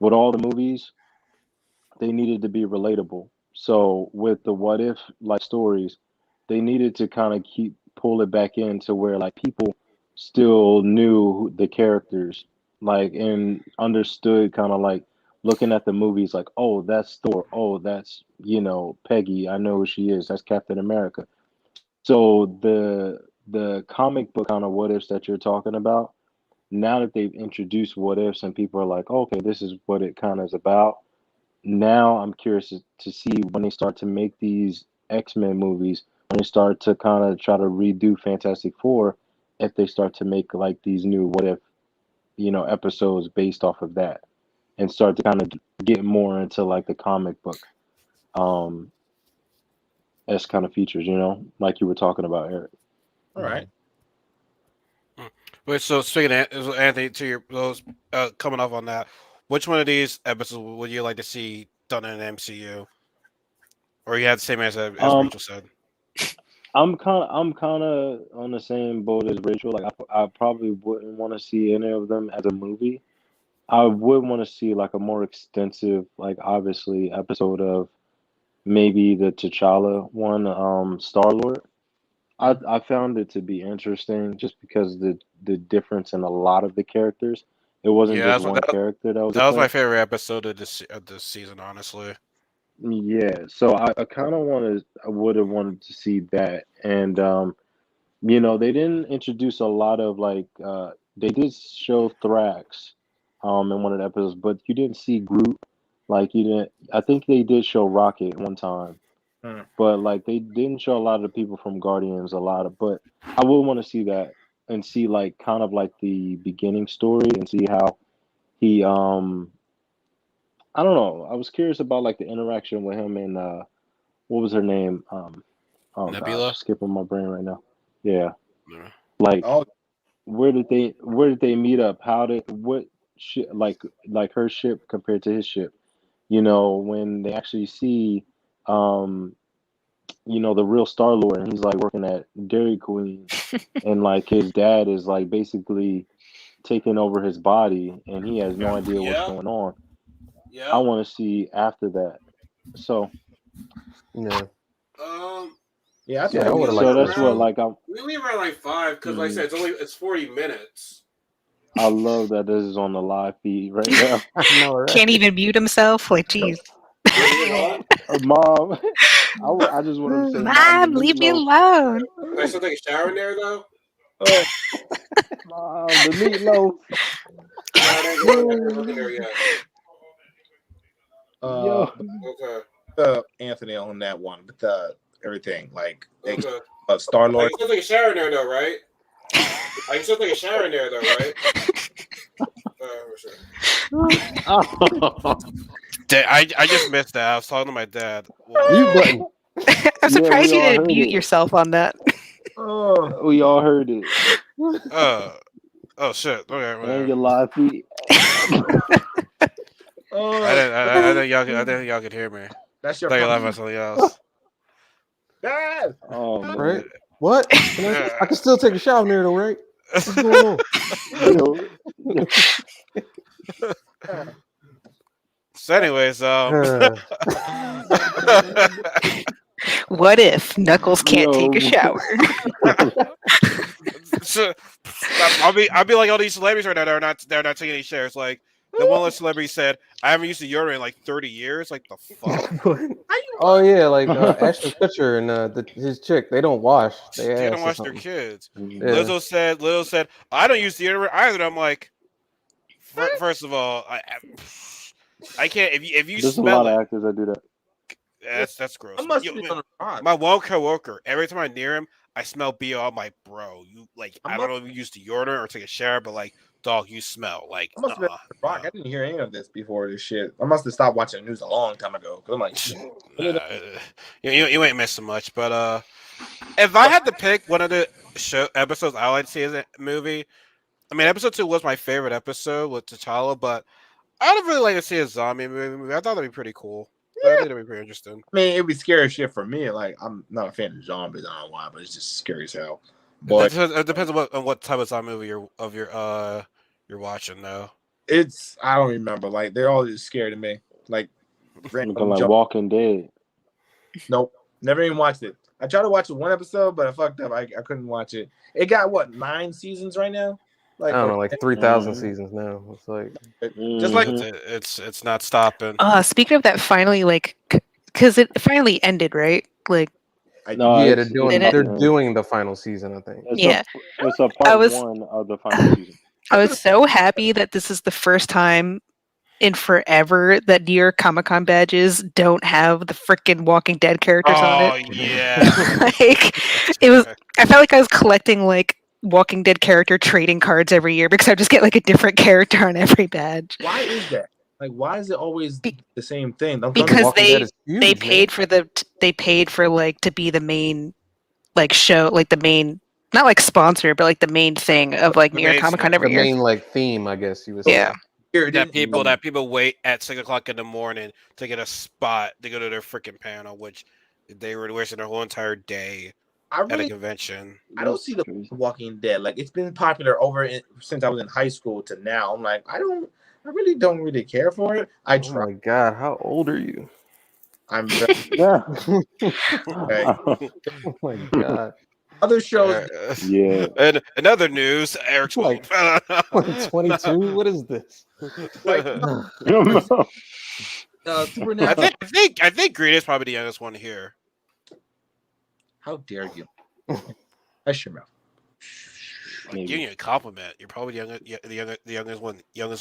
Speaker 4: with all the movies. They needed to be relatable. So with the what if like stories, they needed to kind of pull it back in to where like people still knew the characters, like, and understood kind of like looking at the movies, like, oh, that's Thor. Oh, that's, Peggy. I know who she is. That's Captain America. So the comic book kind of what ifs that you're talking about, now that they've introduced what ifs and people are like, okay, this is what it kind of is about. Now I'm curious to see when they start to make these X-Men movies, when they start to kind of try to redo Fantastic Four, if they start to make like these new what if, episodes based off of that, and start to kind of get more into like the comic book um S kind of features, like you were talking about, Eric.
Speaker 2: All right.
Speaker 1: Hmm. Wait, so speaking of Anthony, to your those coming off on that, which one of these episodes would you like to see done in the MCU? Or you had the same answer as
Speaker 4: Um,
Speaker 1: Rachel said?
Speaker 4: I'm kind of on the same boat as Rachel. Like I probably wouldn't want to see any of them as a movie. I would want to see like a more extensive, like obviously episode of maybe the T'Challa one, Star Lord. I found it to be interesting just because the difference in a lot of the characters. It wasn't
Speaker 1: Yeah,
Speaker 4: just one character that was
Speaker 1: that was my
Speaker 4: different.
Speaker 1: favorite episode of this season, honestly.
Speaker 4: Yeah, so I kind of I would have wanted to see that, and they didn't introduce a lot of like they did show Thrax in one of the episodes, but you didn't see Groot. Like you didn't. I think they did show Rocket one time,
Speaker 2: Hmm.
Speaker 4: but like they didn't show a lot of the people from Guardians, a lot of. But I would want to see that and see like kind of like the beginning story and see how he I don't know. I was curious about like the interaction with him and what was her name? Oh gosh,
Speaker 1: Nebula?
Speaker 4: skipping my brain right now. Yeah,
Speaker 1: Yeah.
Speaker 4: like
Speaker 2: Oh,
Speaker 4: where did they meet up? How did what ship like her ship compared to his ship? When they actually see um the real Star Lord and he's like working at Dairy Queen and like his dad is like basically taking over his body and he has no idea what's
Speaker 1: Yeah.
Speaker 4: going on. I
Speaker 1: Yeah.
Speaker 4: want to see after that. So
Speaker 5: Yeah,
Speaker 1: Um.
Speaker 2: yeah. I
Speaker 5: yeah,
Speaker 2: think
Speaker 5: I
Speaker 1: So
Speaker 2: we
Speaker 5: would
Speaker 1: we
Speaker 5: have
Speaker 1: leave
Speaker 5: liked
Speaker 4: so
Speaker 5: to have
Speaker 4: that's what
Speaker 1: around.
Speaker 5: seen.
Speaker 4: like I'm
Speaker 1: We leave around like 5 because, like I
Speaker 4: mhm.
Speaker 1: said, it's 40 minutes.
Speaker 4: I love that this is on the live feed right now.
Speaker 5: I know, right?
Speaker 3: Can't even mute himself. Like, geez.
Speaker 1: Leave it alone.
Speaker 4: Mom, I just want to say, Mom, the
Speaker 3: Mom, leave me
Speaker 4: meatloaf.
Speaker 3: alone.
Speaker 1: Can I still take a shower in there though?
Speaker 2: oh,
Speaker 4: Mom, the meatloaf.
Speaker 1: No, I didn't go in there. I didn't look in there yet.
Speaker 2: uh,
Speaker 4: Yo,
Speaker 1: Okay.
Speaker 2: Anthony on that one with everything like
Speaker 1: Okay.
Speaker 2: Star
Speaker 1: I
Speaker 2: Lord.
Speaker 1: can still take a shower in there though, right? I can still take a shower in there though, right? For sure.
Speaker 4: oh,
Speaker 1: I just missed that. I was talking to my dad.
Speaker 5: Mute button.
Speaker 3: I'm
Speaker 4: yeah, we
Speaker 3: surprised you
Speaker 4: all
Speaker 3: didn't
Speaker 4: heard
Speaker 3: mute
Speaker 4: it.
Speaker 3: yourself on that.
Speaker 2: Oh,
Speaker 4: We all heard it.
Speaker 1: Uh oh shit. Okay,
Speaker 4: And
Speaker 1: whatever.
Speaker 4: your live feed.
Speaker 2: oh,
Speaker 1: I didn't y'all could hear me. I
Speaker 2: that's your
Speaker 1: thought you were laughing
Speaker 2: problem.
Speaker 1: at something else.
Speaker 2: Dad.
Speaker 4: Oh
Speaker 5: Right?
Speaker 4: man.
Speaker 5: What? I can still take a shower in there though, right? What's going on?
Speaker 4: Yo.
Speaker 1: So, anyways,
Speaker 5: Uh,
Speaker 3: What if Knuckles can't take a
Speaker 4: Yo.
Speaker 3: shower?
Speaker 1: so, I'll be like all these celebrities right now they're not taking any shares. Like the one little celebrity said, I haven't used the urinal in like 30 years. Like the fuck?
Speaker 5: what?
Speaker 2: How you?
Speaker 5: Oh yeah, like Ashton Kutcher and his chick. They don't wash. They
Speaker 1: They don't
Speaker 5: ass or
Speaker 1: watch their
Speaker 5: something.
Speaker 1: kids.
Speaker 5: Yeah.
Speaker 1: Lizzo said, I don't use deodorant either. I'm like, first of all, I can't. If you
Speaker 4: There's a lot
Speaker 1: smell
Speaker 4: of
Speaker 1: it,
Speaker 4: actors that do that.
Speaker 1: that's
Speaker 2: I
Speaker 1: gross.
Speaker 2: must be on the rock.
Speaker 1: My one coworker, every time I'm near him, I smell BO. I'm like, bro, you like,
Speaker 2: I
Speaker 1: I
Speaker 2: must,
Speaker 1: don't know if you use deodorant or take a shower, but like, dog, you smell like,
Speaker 2: I must have been on the rock. I didn't hear any of this before this shit. I must have stopped watching the news a long time ago. Cause I'm like,
Speaker 1: nah, you ain't missing much. But if I had to pick one of the show episodes I like to see as a movie, I mean, episode 2 was my favorite episode with T'Challa, but I'd really like to see a zombie movie. I thought that'd be pretty cool. I think that'd be pretty interesting.
Speaker 2: I mean, it'd be scary as shit for me. Like, I'm not a fan of zombies. I don't know why, but it's just scary as hell. But
Speaker 1: It depends on what type of zombie movie you're watching though.
Speaker 2: I don't remember. Like, they're all just scary to me. Like,
Speaker 4: Looking
Speaker 2: random
Speaker 4: like
Speaker 2: jump.
Speaker 4: Walking Dead.
Speaker 2: Nope, never even watched it. I tried to watch one episode, but I fucked up. I couldn't watch it. It got what 9 seasons right now?
Speaker 5: I
Speaker 2: Like
Speaker 5: don't
Speaker 2: or
Speaker 5: know, like 3,000
Speaker 4: Mhm.
Speaker 5: seasons now. It's like
Speaker 2: just like
Speaker 4: Mhm.
Speaker 1: It's not stopping.
Speaker 3: Speaking of that, finally, like, because it finally ended, right? Like,
Speaker 2: I
Speaker 4: No,
Speaker 5: yeah,
Speaker 4: it's
Speaker 3: did
Speaker 5: they're
Speaker 3: it?
Speaker 4: about to end.
Speaker 5: doing the final season, I think.
Speaker 4: It's a
Speaker 3: Yeah,
Speaker 4: it's a
Speaker 3: I
Speaker 4: part
Speaker 3: was
Speaker 4: one of the final season.
Speaker 2: I
Speaker 3: I was
Speaker 2: could
Speaker 3: so happy that this is the first time in forever that New York Comic Con badges don't have the freaking Walking Dead characters on
Speaker 1: Oh
Speaker 3: it.
Speaker 1: yeah.
Speaker 3: Like, it was. I felt like I was collecting like Walking Dead character trading cards every year because I just get like a different character on every badge.
Speaker 2: why is that? Like, why is it always
Speaker 3: Be-
Speaker 2: the same thing? Don't
Speaker 3: because
Speaker 5: Walking Dead
Speaker 3: they
Speaker 5: is huge,
Speaker 3: paid
Speaker 5: man.
Speaker 3: for they paid for like to be the main like show, like the main, not like sponsor, but like the main thing of like
Speaker 1: The
Speaker 3: New York
Speaker 1: main
Speaker 3: Comic Con
Speaker 5: The
Speaker 3: every year.
Speaker 5: main like theme, I guess you would
Speaker 2: so
Speaker 3: Yeah.
Speaker 5: say.
Speaker 2: here it
Speaker 1: that
Speaker 2: didn't.
Speaker 1: people that people wait at 6 o'clock in the morning to get a spot to go to their freaking panel, which they were wasting their whole entire day
Speaker 2: I
Speaker 1: at a
Speaker 2: really
Speaker 1: convention.
Speaker 2: I don't
Speaker 4: That's
Speaker 2: see the
Speaker 4: crazy.
Speaker 2: Walking Dead. Like it's been popular since I was in high school to now. I'm like, I really don't really care for it. I
Speaker 5: Oh
Speaker 2: try.
Speaker 5: my god, how old are you?
Speaker 2: I'm very
Speaker 4: Yeah.
Speaker 2: okay.
Speaker 5: Oh my god.
Speaker 2: Other shows,
Speaker 4: Yeah.
Speaker 1: And in other news, Eric's
Speaker 5: Like
Speaker 1: old.
Speaker 5: like 22? What is this?
Speaker 2: like
Speaker 1: I
Speaker 2: Supernatural.
Speaker 1: think Green is probably the youngest one here.
Speaker 2: How dare you? Hush your mouth.
Speaker 1: Like,
Speaker 4: Maybe.
Speaker 1: giving you a compliment. You're probably the youngest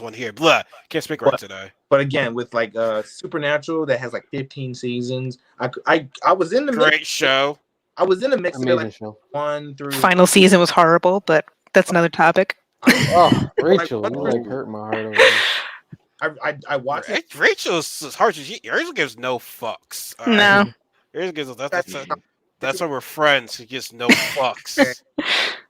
Speaker 1: one here. Blah. Can't speak right
Speaker 2: But
Speaker 1: today.
Speaker 2: but again, with like Supernatural that has like 15 seasons, I was in the mix.
Speaker 1: Great show.
Speaker 2: I was in the mix of it,
Speaker 5: Amazing
Speaker 2: like
Speaker 5: show.
Speaker 2: 1 through.
Speaker 3: Final season was horrible, but that's another topic.
Speaker 5: Oh,
Speaker 2: Like,
Speaker 5: Rachel,
Speaker 2: what
Speaker 5: you
Speaker 2: was-
Speaker 5: like hurt my heart over there.
Speaker 2: I watched it.
Speaker 1: Rachel's as harsh as Rachel gives no fucks. All
Speaker 3: No.
Speaker 1: right? Rachel gives that's why we're friends. She gives no fucks.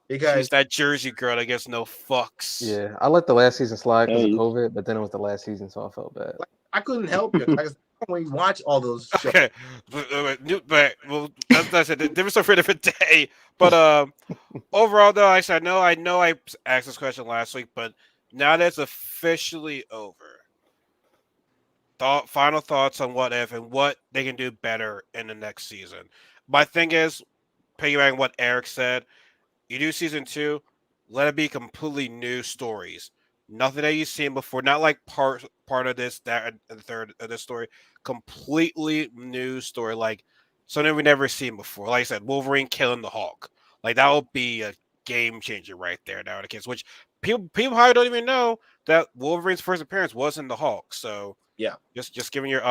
Speaker 2: Because
Speaker 1: She's that Jersey girl that gives no fucks.
Speaker 5: Yeah, I let the last season slide because
Speaker 4: Hey.
Speaker 5: of COVID, but then it was the last season, so I felt bad.
Speaker 2: I couldn't help it. Like, when you watch all those shows,
Speaker 1: Okay, but well, that's a different story for a different day. But overall, though, I know I asked this question last week, but now that it's officially over, final thoughts on what if and what they can do better in the next season. My thing is, piggybacking what Eric said, you do season 2, let it be completely new stories. Nothing that you've seen before, not like part of this, that, and the third of this story. Completely new story, like something we never seen before. Like I said, Wolverine killing the Hulk. Like that would be a game changer right there nowadays. Which people probably don't even know that Wolverine's first appearance was in the Hulk. So
Speaker 2: yeah.
Speaker 1: just giving your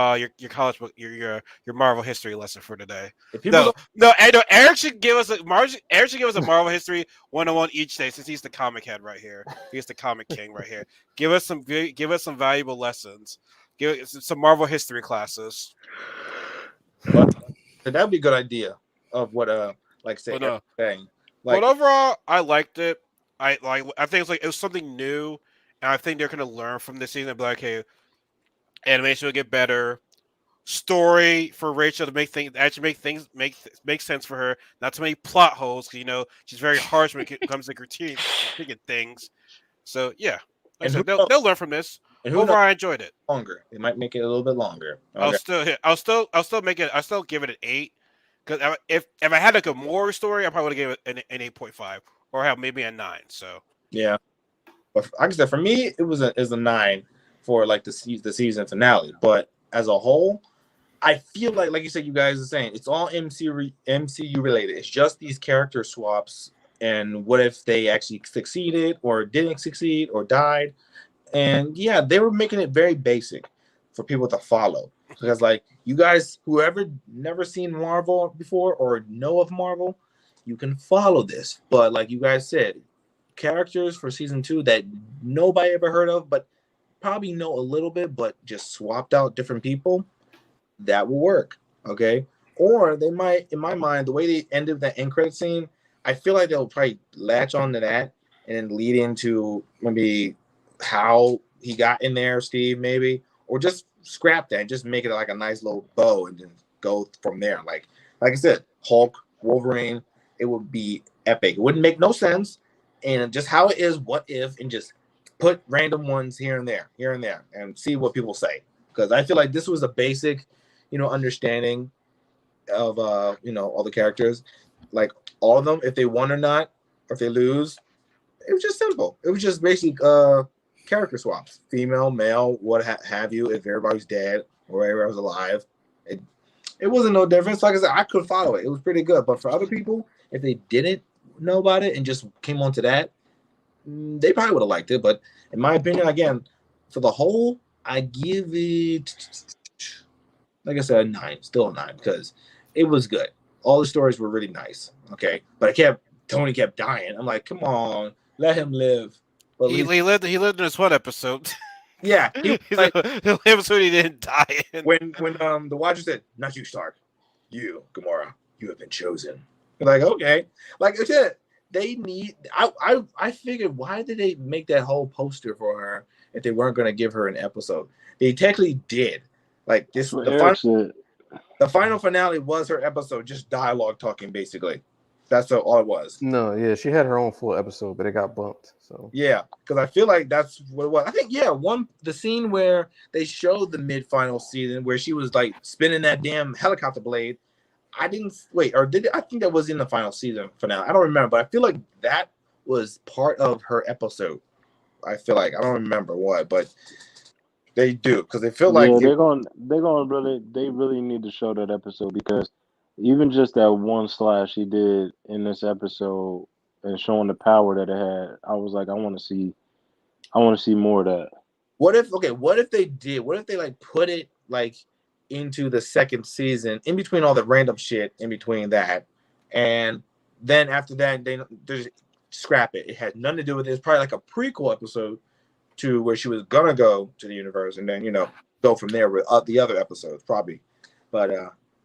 Speaker 1: college book your Marvel history lesson for today.
Speaker 2: If people don't,
Speaker 1: No, Eric should give us a Marvel history 101 each day since he's the comic head right here. He's the comic king right here. Give us some valuable lessons. Give us some Marvel history classes.
Speaker 2: that'd be a good idea of what like say
Speaker 1: But no.
Speaker 2: everything. Like
Speaker 1: But overall, I liked it. I think it was something new, and I think they're gonna learn from this season. Be like, hey, animation will get better. Story for Rachel to make things make sense for her. Not too many plot holes. 'Cause, she's very harsh when it comes to critiquing things. So yeah, like I
Speaker 2: And
Speaker 1: said,
Speaker 2: who knows?
Speaker 1: they'll learn from this.
Speaker 2: and who
Speaker 1: Overall,
Speaker 2: knows
Speaker 1: I enjoyed it.
Speaker 2: longer? They might make it a little bit longer.
Speaker 1: I'll
Speaker 2: Okay.
Speaker 1: still make it. I'll still give it an 8. Because if I had like a more story, I probably would have gave it an 8.5 or have maybe a 9. So
Speaker 2: Yeah. But like I said, for me, it was a 9 for like the season finale. But as a whole, I feel like you said, you guys are saying it's all MCU related. It's just these character swaps, and what if they actually succeeded or didn't succeed or died? And yeah, they were making it very basic for people to follow. Because like you guys, whoever never seen Marvel before or know of Marvel, you can follow this. But like you guys said, characters for season 2 that nobody ever heard of, but probably know a little bit, but just swapped out different people, that will work. Okay. Or they might, in my mind, the way they ended that end credit scene, I feel like they'll probably latch on to that and then lead into maybe how he got in there, Steve, maybe, or just scrap that and just make it like a nice little bow and then go from there. Like I said, Hulk, Wolverine, it would be epic. It wouldn't make no sense. And just how it is, what if, and just put random ones here and there, and see what people say. Because I feel like this was a basic, understanding of all the characters, like all of them, if they won or not, or if they lose, it was just simple. It was just basic character swaps, female, male, what have you. If everybody's dead or everybody's alive, it wasn't no difference. Like I said, I could follow it. It was pretty good. But for other people, if they didn't know about it and just came onto that, they probably would have liked it. But in my opinion, again, for the whole, I give it, like I said, a 9, still a 9, because it was good. All the stories were really nice. Okay, but Tony kept dying. I'm like, come on, let him live. But
Speaker 1: He lived in his one episode.
Speaker 2: yeah, he was like
Speaker 1: the episode he didn't die in.
Speaker 2: when the Watcher said, "Not you, Stark. You, Gamora. You have been chosen." I'm like, okay, like I said, they need. I figured, why did they make that whole poster for her if they weren't going to give her an episode? They technically did. Like this, the final finale was her episode, just dialogue talking, basically. That's all it was.
Speaker 5: No, yeah, she had her own full episode, but it got bumped. So
Speaker 2: yeah, because I feel like that's what it was. I think the scene where they showed the mid-final season where she was like spinning that damn helicopter blade. I didn't wait, or did I think that was in the final season finale? I don't remember, but I feel like that was part of her episode. I feel like I don't remember what, but they do because they feel like
Speaker 4: they're going really need to show that episode, because even just that one slash he did in this episode and showing the power that it had, I was like, I want to see more of that.
Speaker 2: What if they like put it like into the second season in between all the random shit in between that, and then after that they just scrap it. It had nothing to do with it. It's probably like a prequel episode to where she was gonna go to the universe, and then go from there with the other episodes probably. But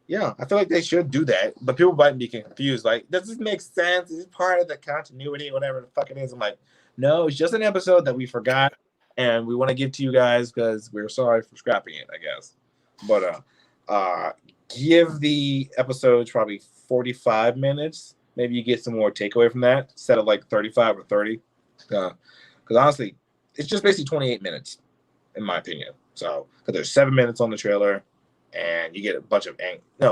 Speaker 2: yeah, I feel like they should do that. But people might be confused. Like, does this make sense? Is it part of the continuity, whatever the fuck it is? I'm like, no, it's just an episode that we forgot, and we want to give to you guys because we're sorry for scrapping it, I guess. But give the episodes probably 45 minutes. Maybe you get some more takeaway from that instead of like 35 or 30. Because honestly, it's just basically 28 minutes, in my opinion. So, because there's 7 minutes on the trailer, and you get a bunch of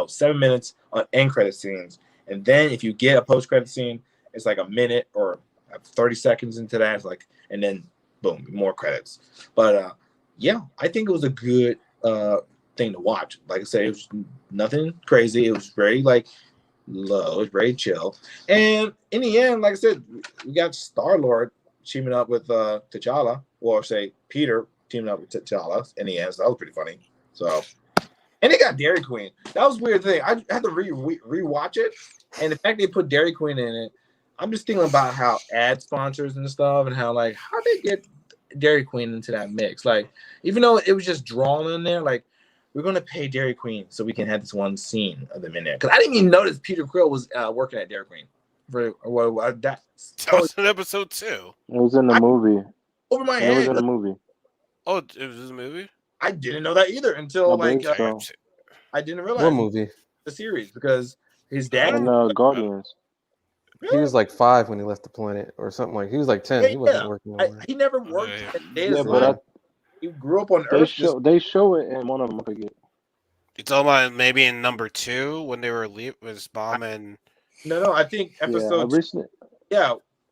Speaker 2: 7 minutes on end credit scenes, and then if you get a post credit scene, it's like a minute or 30 seconds into that. It's like, and then boom, more credits. But yeah, I think it was a good thing to watch. Like I said, it was nothing crazy. It was very like low. It was very chill. And in the end, like I said, we got Star-Lord teaming up with T'Challa, or say Peter teaming up with T'Challa in the end. So that was pretty funny. So. And they got Dairy Queen. That was a weird thing. I had to rewatch it. And the fact they put Dairy Queen in it, I'm just thinking about how ad sponsors and stuff, and how like how they get Dairy Queen into that mix. Like, even though it was just drawn in there, like, we're gonna pay Dairy Queen so we can have this one scene of them in there. Because I didn't even notice Peter Quill was working at Dairy Queen.
Speaker 1: That was in episode 2.
Speaker 4: It was in the movie.
Speaker 2: Over my
Speaker 4: It
Speaker 2: head.
Speaker 4: was in the movie.
Speaker 1: Oh, it was in the movie?
Speaker 2: I didn't know that either until like
Speaker 4: so.
Speaker 2: I didn't realize
Speaker 5: what movie?
Speaker 2: the series, because his dad
Speaker 4: And Guardians.
Speaker 5: He was like 5 when he left the planet, or something like. He was like 10. He wasn't working.
Speaker 2: He never worked at Data's
Speaker 4: but
Speaker 2: he grew up on
Speaker 4: they
Speaker 2: Earth.
Speaker 4: they show it in one of them. I forget.
Speaker 1: You talking about maybe in number 2 when they were was Bomb and
Speaker 2: No, I think episode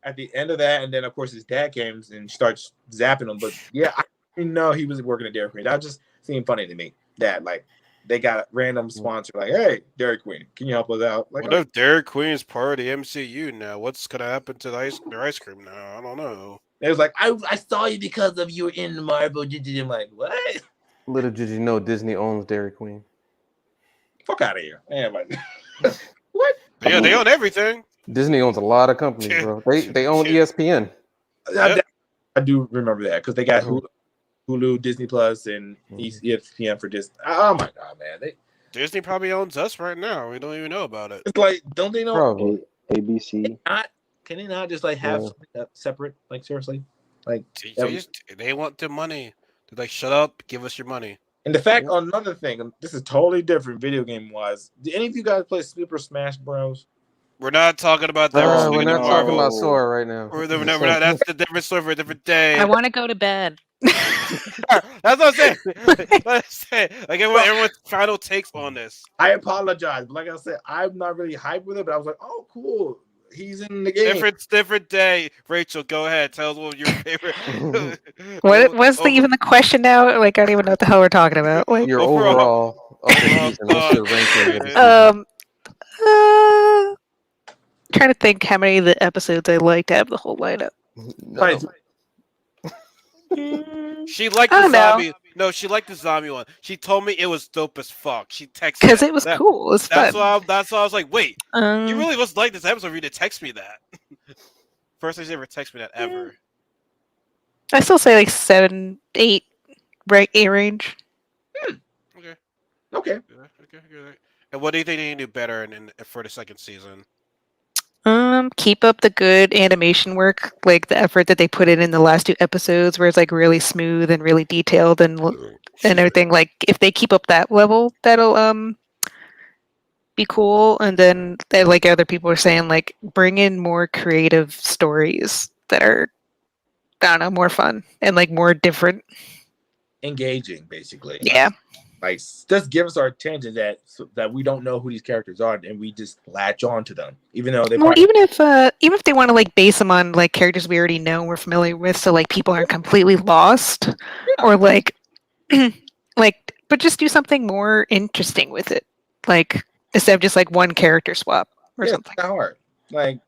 Speaker 2: at the end of that, and then of course his dad came and starts zapping him. But yeah, I didn't know he was working at Dairy Queen. That just seemed funny to me. That like they got a random sponsor like, hey, Dairy Queen, can you help us out? Like,
Speaker 1: what if Dairy Queen is part of the MCU now? What's gonna happen to their ice cream now? I don't know.
Speaker 2: It was like, I saw you because of you were in the Marvel. I'm like, what?
Speaker 5: Little did you know Disney owns Dairy Queen.
Speaker 2: Fuck out of here. Man, like, what?
Speaker 1: Yeah, they own everything.
Speaker 5: Disney owns a lot of companies, bro. They own ESPN.
Speaker 2: I do remember that because they got Hulu, Disney Plus, and ESPN for Disney. Oh my god, man!
Speaker 1: Disney probably owns us right now. We don't even know about it.
Speaker 2: It's like, don't they know?
Speaker 5: Probably.
Speaker 4: ABC.
Speaker 2: Can they not just like have something separate? Like, seriously, like
Speaker 1: they want their money. They're like, shut up, give us your money.
Speaker 2: And the fact, another thing, this is totally different video game wise. Do any of you guys play Super Smash Bros?
Speaker 1: We're not talking about that.
Speaker 5: We're not talking about Sora right now.
Speaker 1: We're not, that's a different story for a different day.
Speaker 3: I want to go to bed.
Speaker 1: That's what I'm saying. Let's say, like everyone's final takes on this.
Speaker 2: I apologize, but like I said, I'm not really hyped with it. But I was like, oh, cool, he's in the game.
Speaker 1: Different day. Rachel, go ahead. Tell us what your favorite.
Speaker 3: What's even the question now? Like, I don't even know what the hell we're talking about. Like,
Speaker 5: Your
Speaker 1: overall
Speaker 5: overall of the
Speaker 1: overall
Speaker 5: season. What's
Speaker 1: thought.
Speaker 5: your ranking of the season?
Speaker 3: uh, trying to think how many of the episodes I liked out of the whole lineup.
Speaker 5: None of
Speaker 1: She liked
Speaker 3: I
Speaker 1: the
Speaker 3: don't know,
Speaker 1: zombie. No, she liked the zombie one. She told me it was dope as fuck. She texted me
Speaker 3: because
Speaker 1: that.
Speaker 3: it was cool. It was fun.
Speaker 1: That's why I was like, wait, you
Speaker 3: Um,
Speaker 1: really must like this episode for you to text me that. First time she ever texted me that ever.
Speaker 3: I still say like 7, 8, right? A range.
Speaker 1: Okay.
Speaker 2: Okay,
Speaker 1: Okay. And what do you think they need to do better for the second season?
Speaker 3: Keep up the good animation work, like the effort that they put in the last 2 episodes, where it's like really smooth and really detailed and everything. Like if they keep up that level, that'll be cool. And then, like other people are saying, like bring in more creative stories that are, I don't know, more fun and like more different.
Speaker 2: engaging basically.
Speaker 3: Yeah.
Speaker 2: Like just give us our attention that we don't know who these characters are, and we just latch on to them, even though they
Speaker 3: Well,
Speaker 2: probably
Speaker 3: even if they want to like base them on like characters we already know, we're familiar with, so like people aren't completely lost,
Speaker 2: yeah,
Speaker 3: or like like, but just do something more interesting with it, like instead of just like one character swap or
Speaker 2: yeah, it's
Speaker 3: something.
Speaker 2: not hard. Like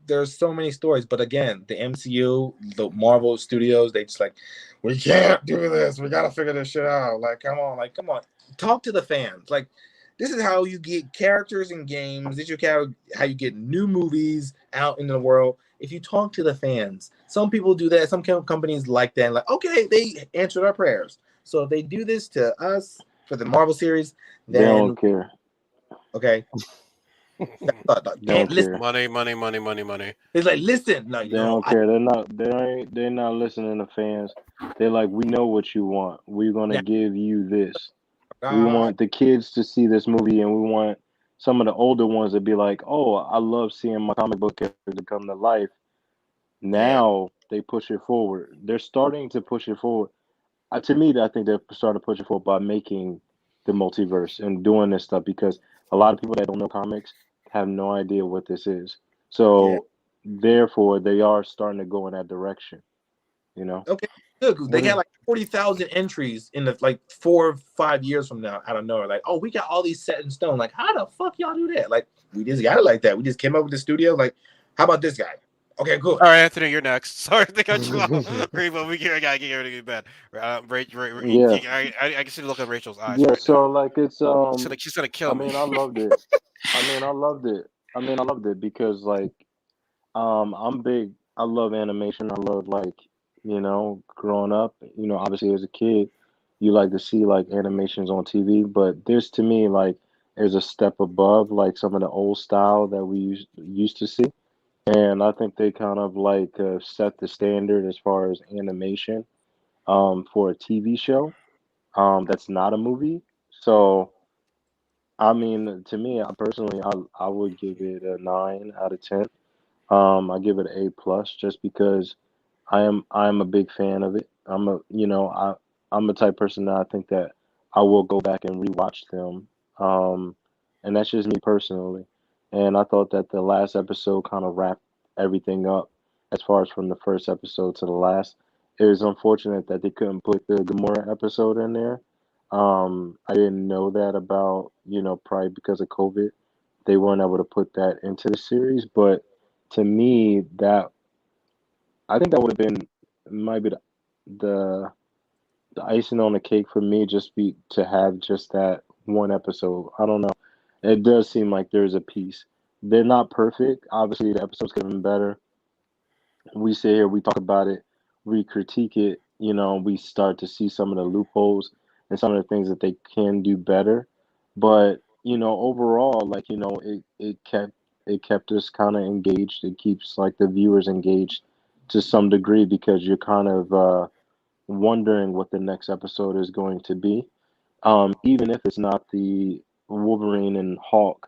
Speaker 2: there's so many stories, but again, the MCU, the Marvel Studios, they just like, we can't do this. We gotta figure this shit out. Like, come on, talk to the fans. Like, this is how you get characters in games. This is how you get new movies out into the world. If you talk to the fans, some people do that. Some companies like that. Like, okay, they answered our prayers. So if they do this to us for the Marvel series,
Speaker 4: They don't
Speaker 2: then
Speaker 4: care.
Speaker 2: okay,
Speaker 4: They
Speaker 2: and
Speaker 4: don't
Speaker 2: listen.
Speaker 4: care.
Speaker 1: Money.
Speaker 2: It's like, listen, no,
Speaker 4: They don't care. They're not listening to fans. They're like, we know what you want. We're gonna
Speaker 2: now,
Speaker 4: give you this. We
Speaker 2: God,
Speaker 4: want the kids to see this movie, and we want some of the older ones to be like, "Oh, I love seeing my comic book character come to life."
Speaker 2: yeah,
Speaker 4: Now they push it forward. They're starting to push it forward. To me, I think they're starting to push it forward by making the multiverse and doing this stuff because a lot of people that don't know comics have no idea what this is.
Speaker 2: yeah.
Speaker 4: So therefore, they are starting to go in that direction. You know,
Speaker 2: Okay, good. 'Cause they
Speaker 4: what
Speaker 2: got
Speaker 4: is
Speaker 2: like 40,000 entries in the like 4 or 5 years from now. I don't know. Like, oh, we got all these set in stone. Like, how the fuck y'all do that? Like, we just got it like that. We just came up with the studio. Like, how about this guy? Okay, good.
Speaker 1: All right, Anthony, you're next. Sorry to cut you off.
Speaker 4: it?
Speaker 1: But I gotta get everything in bed.
Speaker 4: Yeah,
Speaker 1: I can see the look in Rachel's eyes
Speaker 4: yeah.
Speaker 1: right now.
Speaker 4: So like it's
Speaker 1: She's gonna
Speaker 4: I
Speaker 1: kill me.
Speaker 4: mean, I loved it. I loved it. I loved it because like I'm big. I love animation. I love like growing up. Obviously as a kid, you like to see like animations on TV, but this to me like is a step above like some of the old style that we used to see, and I think they kind of like set the standard as far as animation for a TV show that's not a movie. So I mean, to me, I personally, I would give it a 9 out of 10. I give it an A plus just because I am a big fan of it. I'm a type person that I think that I will go back and rewatch them. Um, and that's just me personally. And I thought that the last episode kind of wrapped everything up as far as from the first episode to the last. It was unfortunate that they couldn't put the Gamora episode in there. I didn't know that about, probably because of COVID, they weren't able to put that into the series. But to me, that I think that would have been might be the the icing on the cake for me, just be to have just that one episode. I don't know. It does seem like there's a piece. They're not perfect. Obviously, the episodes could have been better. We sit here, we talk about it, we critique it, we start to see some of the loopholes and some of the things that they can do better. But, overall, like, it kept us kind of engaged. It keeps like the viewers engaged to some degree because you're kind of wondering what the next episode is going to be. Even if it's not the Wolverine and Hulk,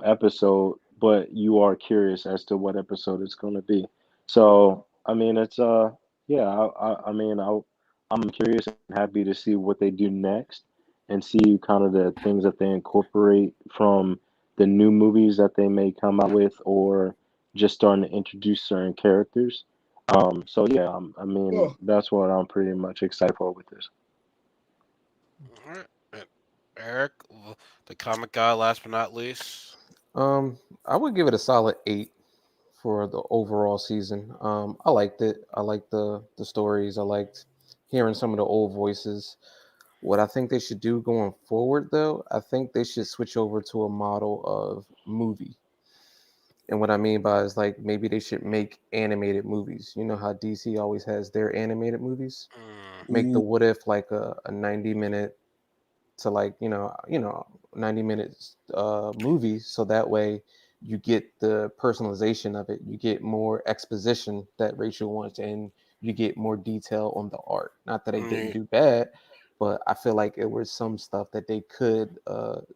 Speaker 4: episode, but you are curious as to what episode it's going to be. So, I mean, it's yeah, I mean, I'm curious and happy to see what they do next and see kind of the things that they incorporate from the new movies that they may come out with or just starting to introduce certain characters. So yeah, I mean
Speaker 2: Oh,
Speaker 4: that's what I'm pretty much excited for with this.
Speaker 1: All right. And Eric, the comic guy, last but not least.
Speaker 5: I would give it a solid 8 for the overall season. I liked it. I liked the stories. I liked hearing some of the old voices. What I think they should do going forward, though, I think they should switch over to a model of movie. And what I mean by is like maybe they should make animated movies. You know how DC always has their animated movies?
Speaker 1: Mm,
Speaker 5: Make the
Speaker 2: ooh,
Speaker 5: What If like a 90-minute to like, 90 minutes movie, so that way you get the personalization of it. You get more exposition that Rachel wants, and you get more detail on the art. Not that they didn't
Speaker 1: yeah.
Speaker 5: do bad, but I feel like it was some stuff that they could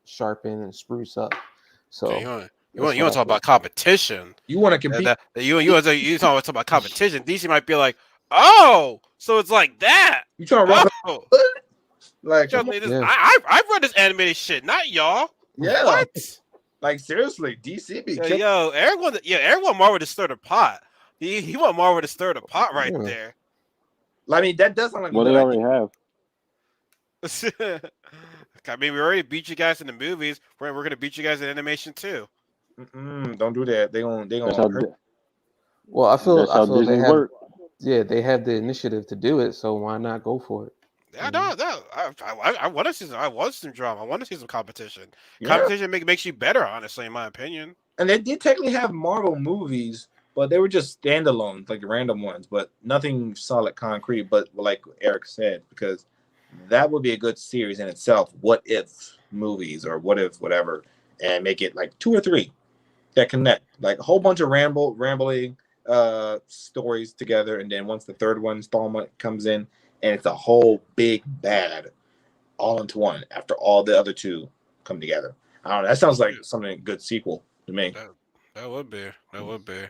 Speaker 5: sharpen and spruce up.
Speaker 1: Okay,
Speaker 5: So
Speaker 1: you
Speaker 5: that's
Speaker 1: want
Speaker 5: what
Speaker 1: to
Speaker 5: I
Speaker 1: talk
Speaker 5: feel.
Speaker 1: about competition?
Speaker 2: you want to compete?
Speaker 1: You talk about competition. DC might be like, oh, so it's like that.
Speaker 2: You trying to run
Speaker 1: Oh,
Speaker 2: the like?
Speaker 1: trust
Speaker 2: Come on,
Speaker 1: me,
Speaker 5: Yeah.
Speaker 1: I've read this animated shit, not y'all.
Speaker 2: yeah.
Speaker 1: What?
Speaker 2: Like seriously, DC be killing.
Speaker 1: Yo, everyone Marvel to stir the pot. He want Marvel to stir the pot right
Speaker 5: Yeah.
Speaker 1: there.
Speaker 2: I mean, that does sound like a
Speaker 4: Well,
Speaker 2: good
Speaker 4: they
Speaker 2: idea.
Speaker 4: already have.
Speaker 1: I mean, we already beat you guys in the movies. We're gonna beat you guys in animation too.
Speaker 2: Don't do that. They
Speaker 4: That's
Speaker 2: gonna hurt.
Speaker 5: Well,
Speaker 4: that's
Speaker 5: I
Speaker 4: how
Speaker 5: feel they
Speaker 4: Disney
Speaker 5: have,
Speaker 4: work.
Speaker 5: yeah, they have the initiative to do it, so why not go for it?
Speaker 1: Yeah,
Speaker 5: Mhm.
Speaker 1: no. I want to see some. I want some drama. I want to see some competition.
Speaker 2: Yeah,
Speaker 1: Competition makes you better, honestly, in my opinion.
Speaker 2: and they did technically have Marvel movies, but they were just standalones, like random ones, but nothing solid, concrete. But like Eric said, because that would be a good series in itself. What if movies or what if whatever, and make it like two or three that connect, like a whole bunch of rambling stories together, and then once the third one installment comes in, and it's a whole big bad all into one after all the other two come together. I don't know. That sounds like something good sequel to me.
Speaker 1: That that would be. That would be.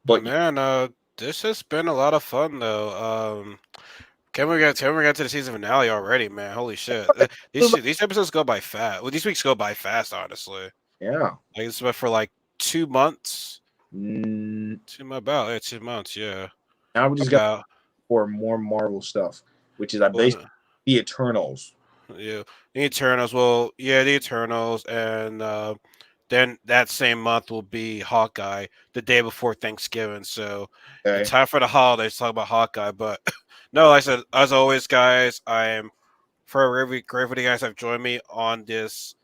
Speaker 1: But
Speaker 2: But
Speaker 1: man, this has been a lot of fun though. Can we get to the season finale already, man? Holy shit! These episodes go by fast. Well, these weeks go by fast, honestly.
Speaker 2: yeah,
Speaker 1: Like it's been for like 2 months.
Speaker 2: mm,
Speaker 1: 2 months, about 2 months, yeah.
Speaker 2: now we just got
Speaker 1: About
Speaker 2: for more Marvel stuff, which is I basically
Speaker 1: well,
Speaker 2: the Eternals.
Speaker 1: yeah, the Eternals. Well, yeah, the Eternals, and then that same month will be Hawkeye, the day before Thanksgiving. So, in
Speaker 2: Okay,
Speaker 1: time for the holidays, talk about Hawkeye. But no, like I said, as always, guys, I am forever grateful you guys have joined me on this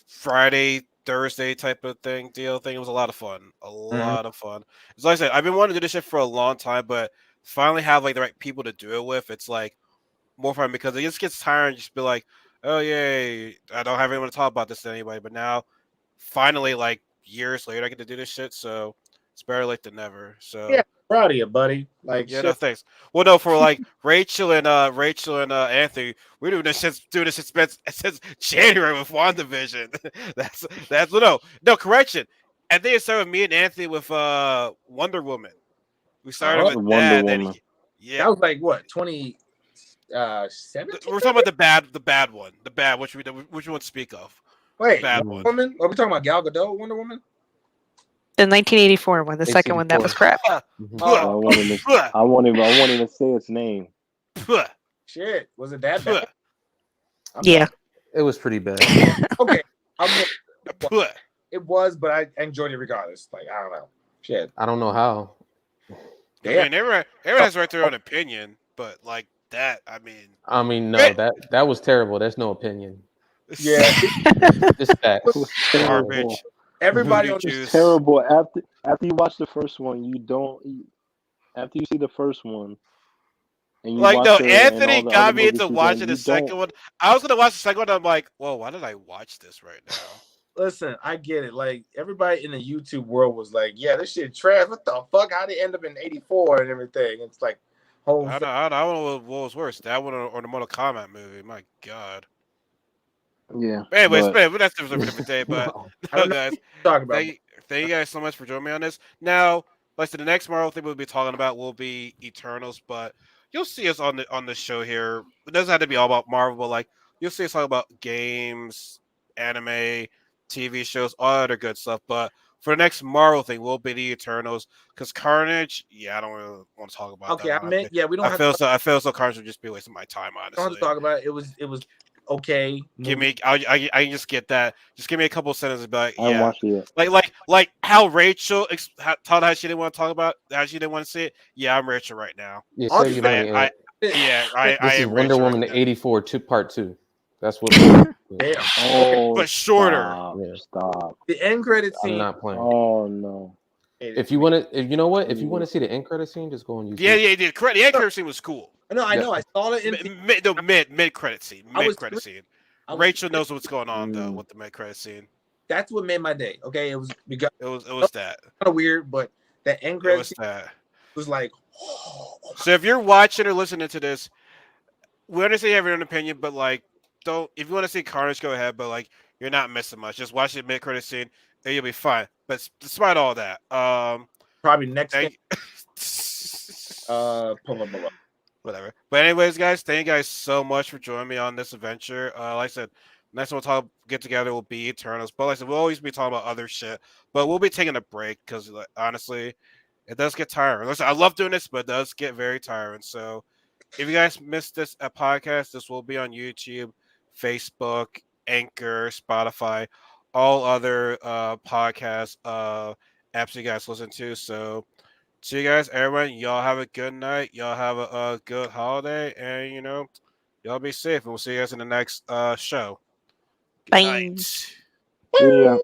Speaker 1: Friday, Thursday type of deal thing. It was a lot of fun. A
Speaker 2: Mhm.
Speaker 1: lot of fun. It's like I said, I've been wanting to do this shit for a long time, but finally have like the right people to do it with. It's like more fun because it just gets tiring. Just be like, oh yay, I don't have anyone to talk about this to anybody. But now, finally, like years later, I get to do this shit. So it's better late than never.
Speaker 2: Yeah,
Speaker 1: So
Speaker 2: proud of you, buddy. Like
Speaker 1: yeah, no
Speaker 2: shit.
Speaker 1: thanks. Well, no, for like Rachel and Anthony, we're doing this since January with WandaVision. that's no correction. I think it started with me and Anthony with Wonder Woman. We started
Speaker 2: Oh,
Speaker 1: with
Speaker 4: Wonder
Speaker 1: that. Then
Speaker 4: Woman.
Speaker 1: yeah,
Speaker 2: that was like what 2017?
Speaker 1: we're talking about the bad one, the bad which one to speak of, the
Speaker 2: Wait,
Speaker 1: bad
Speaker 2: Wonder
Speaker 5: Mhm.
Speaker 1: one.
Speaker 2: Woman? Are we talking about Gal Gadot, Wonder Woman?
Speaker 3: The 1984 one, the second one, that was
Speaker 5: 84.
Speaker 3: crap.
Speaker 5: Mhm.
Speaker 4: I
Speaker 2: Oh
Speaker 4: won't even say its name.
Speaker 2: shit, was it that bad? I'm
Speaker 3: Yeah.
Speaker 5: It was pretty bad.
Speaker 2: okay. I'm, it was, but I enjoyed it regardless. Like I don't know, shit.
Speaker 5: I don't know how.
Speaker 1: I
Speaker 2: Damn.
Speaker 1: mean, everyone has right their own opinion, but like that, I mean,
Speaker 5: I mean, no,
Speaker 1: Right.
Speaker 5: that was terrible. There's no opinion.
Speaker 2: Yeah,
Speaker 5: Just facts.
Speaker 4: It was terrible.
Speaker 1: garbage.
Speaker 2: everybody
Speaker 1: Voodoo
Speaker 2: on
Speaker 4: It's
Speaker 1: juice.
Speaker 4: terrible. After you watch the first one, you don't. After you see the first one and you
Speaker 1: Like
Speaker 4: watch
Speaker 1: no,
Speaker 4: her and all
Speaker 1: Anthony
Speaker 4: the other
Speaker 1: got me
Speaker 4: movies
Speaker 1: into
Speaker 4: she's in,
Speaker 1: watching
Speaker 4: you
Speaker 1: the
Speaker 4: don't.
Speaker 1: second one. I was gonna watch the second one. I'm like, whoa, why did I watch this right now?
Speaker 2: listen. I get it. Like everybody in the YouTube world was like, "Yeah, this shit trash. What the fuck? How they end up in '84 and everything?" It's like whole thing.
Speaker 1: I don't know what was worse, that one or the Mortal Kombat movie. My God.
Speaker 4: Yeah,
Speaker 1: But anyways,
Speaker 4: but
Speaker 1: but that's for a different day. But
Speaker 5: No.
Speaker 2: I
Speaker 1: no,
Speaker 2: don't know
Speaker 1: guys,
Speaker 2: what you're talking about.
Speaker 1: thank thank you guys so much for joining me on this. Now, like I said, the next Marvel thing we'll be talking about will be Eternals, but you'll see us on the show here. It doesn't have to be all about Marvel, but like you'll see us talk about games, anime, TV shows, all other good stuff. But for the next Marvel thing, we'll be the Eternals because Carnage. Yeah, I don't really want to talk about that
Speaker 2: Okay, I
Speaker 1: one.
Speaker 2: meant yeah. We don't
Speaker 1: I
Speaker 2: have
Speaker 1: feel so. I feel so. Carnage would just be wasting my time,
Speaker 2: don't have to
Speaker 1: honestly.
Speaker 2: talk about it. It was okay.
Speaker 1: Give
Speaker 2: Movie.
Speaker 1: me, I can just get that. Just give me a couple sentences, but
Speaker 4: I haven't
Speaker 1: yeah,
Speaker 4: watched it yet.
Speaker 1: like how Rachel told how she didn't want to talk about, how she didn't want to see it. Yeah, I'm Rachel right now.
Speaker 5: Yeah,
Speaker 2: All
Speaker 5: save
Speaker 2: you
Speaker 5: your
Speaker 2: said,
Speaker 5: money,
Speaker 1: I
Speaker 5: Ant.
Speaker 1: yeah, I
Speaker 5: This is
Speaker 1: am
Speaker 5: Wonder
Speaker 1: Rachel right
Speaker 5: Woman
Speaker 1: now.
Speaker 5: 84 part 2. That's what.
Speaker 2: damn. Okay,
Speaker 4: Oh,
Speaker 1: But shorter.
Speaker 4: stop,
Speaker 5: Yeah.
Speaker 4: stop.
Speaker 2: the end credit
Speaker 5: I'm
Speaker 2: scene.
Speaker 5: not playing.
Speaker 4: Oh no.
Speaker 5: If you want to, if you know what, if you want to see the end credit scene, just go on YouTube.
Speaker 1: Yeah. The end credit scene was cool.
Speaker 2: No, I
Speaker 5: Yeah.
Speaker 2: know. I saw it in.
Speaker 1: Mid credit scene.
Speaker 2: I was
Speaker 1: Mid credit scene.
Speaker 2: I was
Speaker 1: Rachel knows what's going on though
Speaker 4: Mm.
Speaker 1: with the mid credit scene.
Speaker 2: That's what made my day. Okay, it was because
Speaker 1: It was that.
Speaker 2: kind of weird, but that end
Speaker 1: It
Speaker 2: credit
Speaker 1: was
Speaker 2: scene
Speaker 1: that.
Speaker 2: was like, oh my
Speaker 1: So if you're watching or listening to this, we understand you have your own opinion, but like, don't if you want to see Carnage, go ahead. But like, you're not missing much. Just watch the mid credit scene, and you'll be fine. But despite all that,
Speaker 2: probably next thing.
Speaker 1: thank.
Speaker 2: Blah, blah, blah.
Speaker 1: Whatever. But anyways, guys, thank you guys so much for joining me on this adventure. Like I said, next time we'll get together will be Eternals. But like I said, we'll always be talking about other shit. But we'll be taking a break because like, honestly, it does get tiring. Listen, I love doing this, but it does get very tiring. So if you guys missed this podcast, this will be on YouTube, Facebook, Anchor, Spotify, all other podcast apps you guys listen to. So see you guys, everyone. Y'all have a good night. Y'all have a good holiday, and y'all be safe. And we'll see you guys in the next show. Good
Speaker 3: Bye.
Speaker 1: night.
Speaker 4: See ya.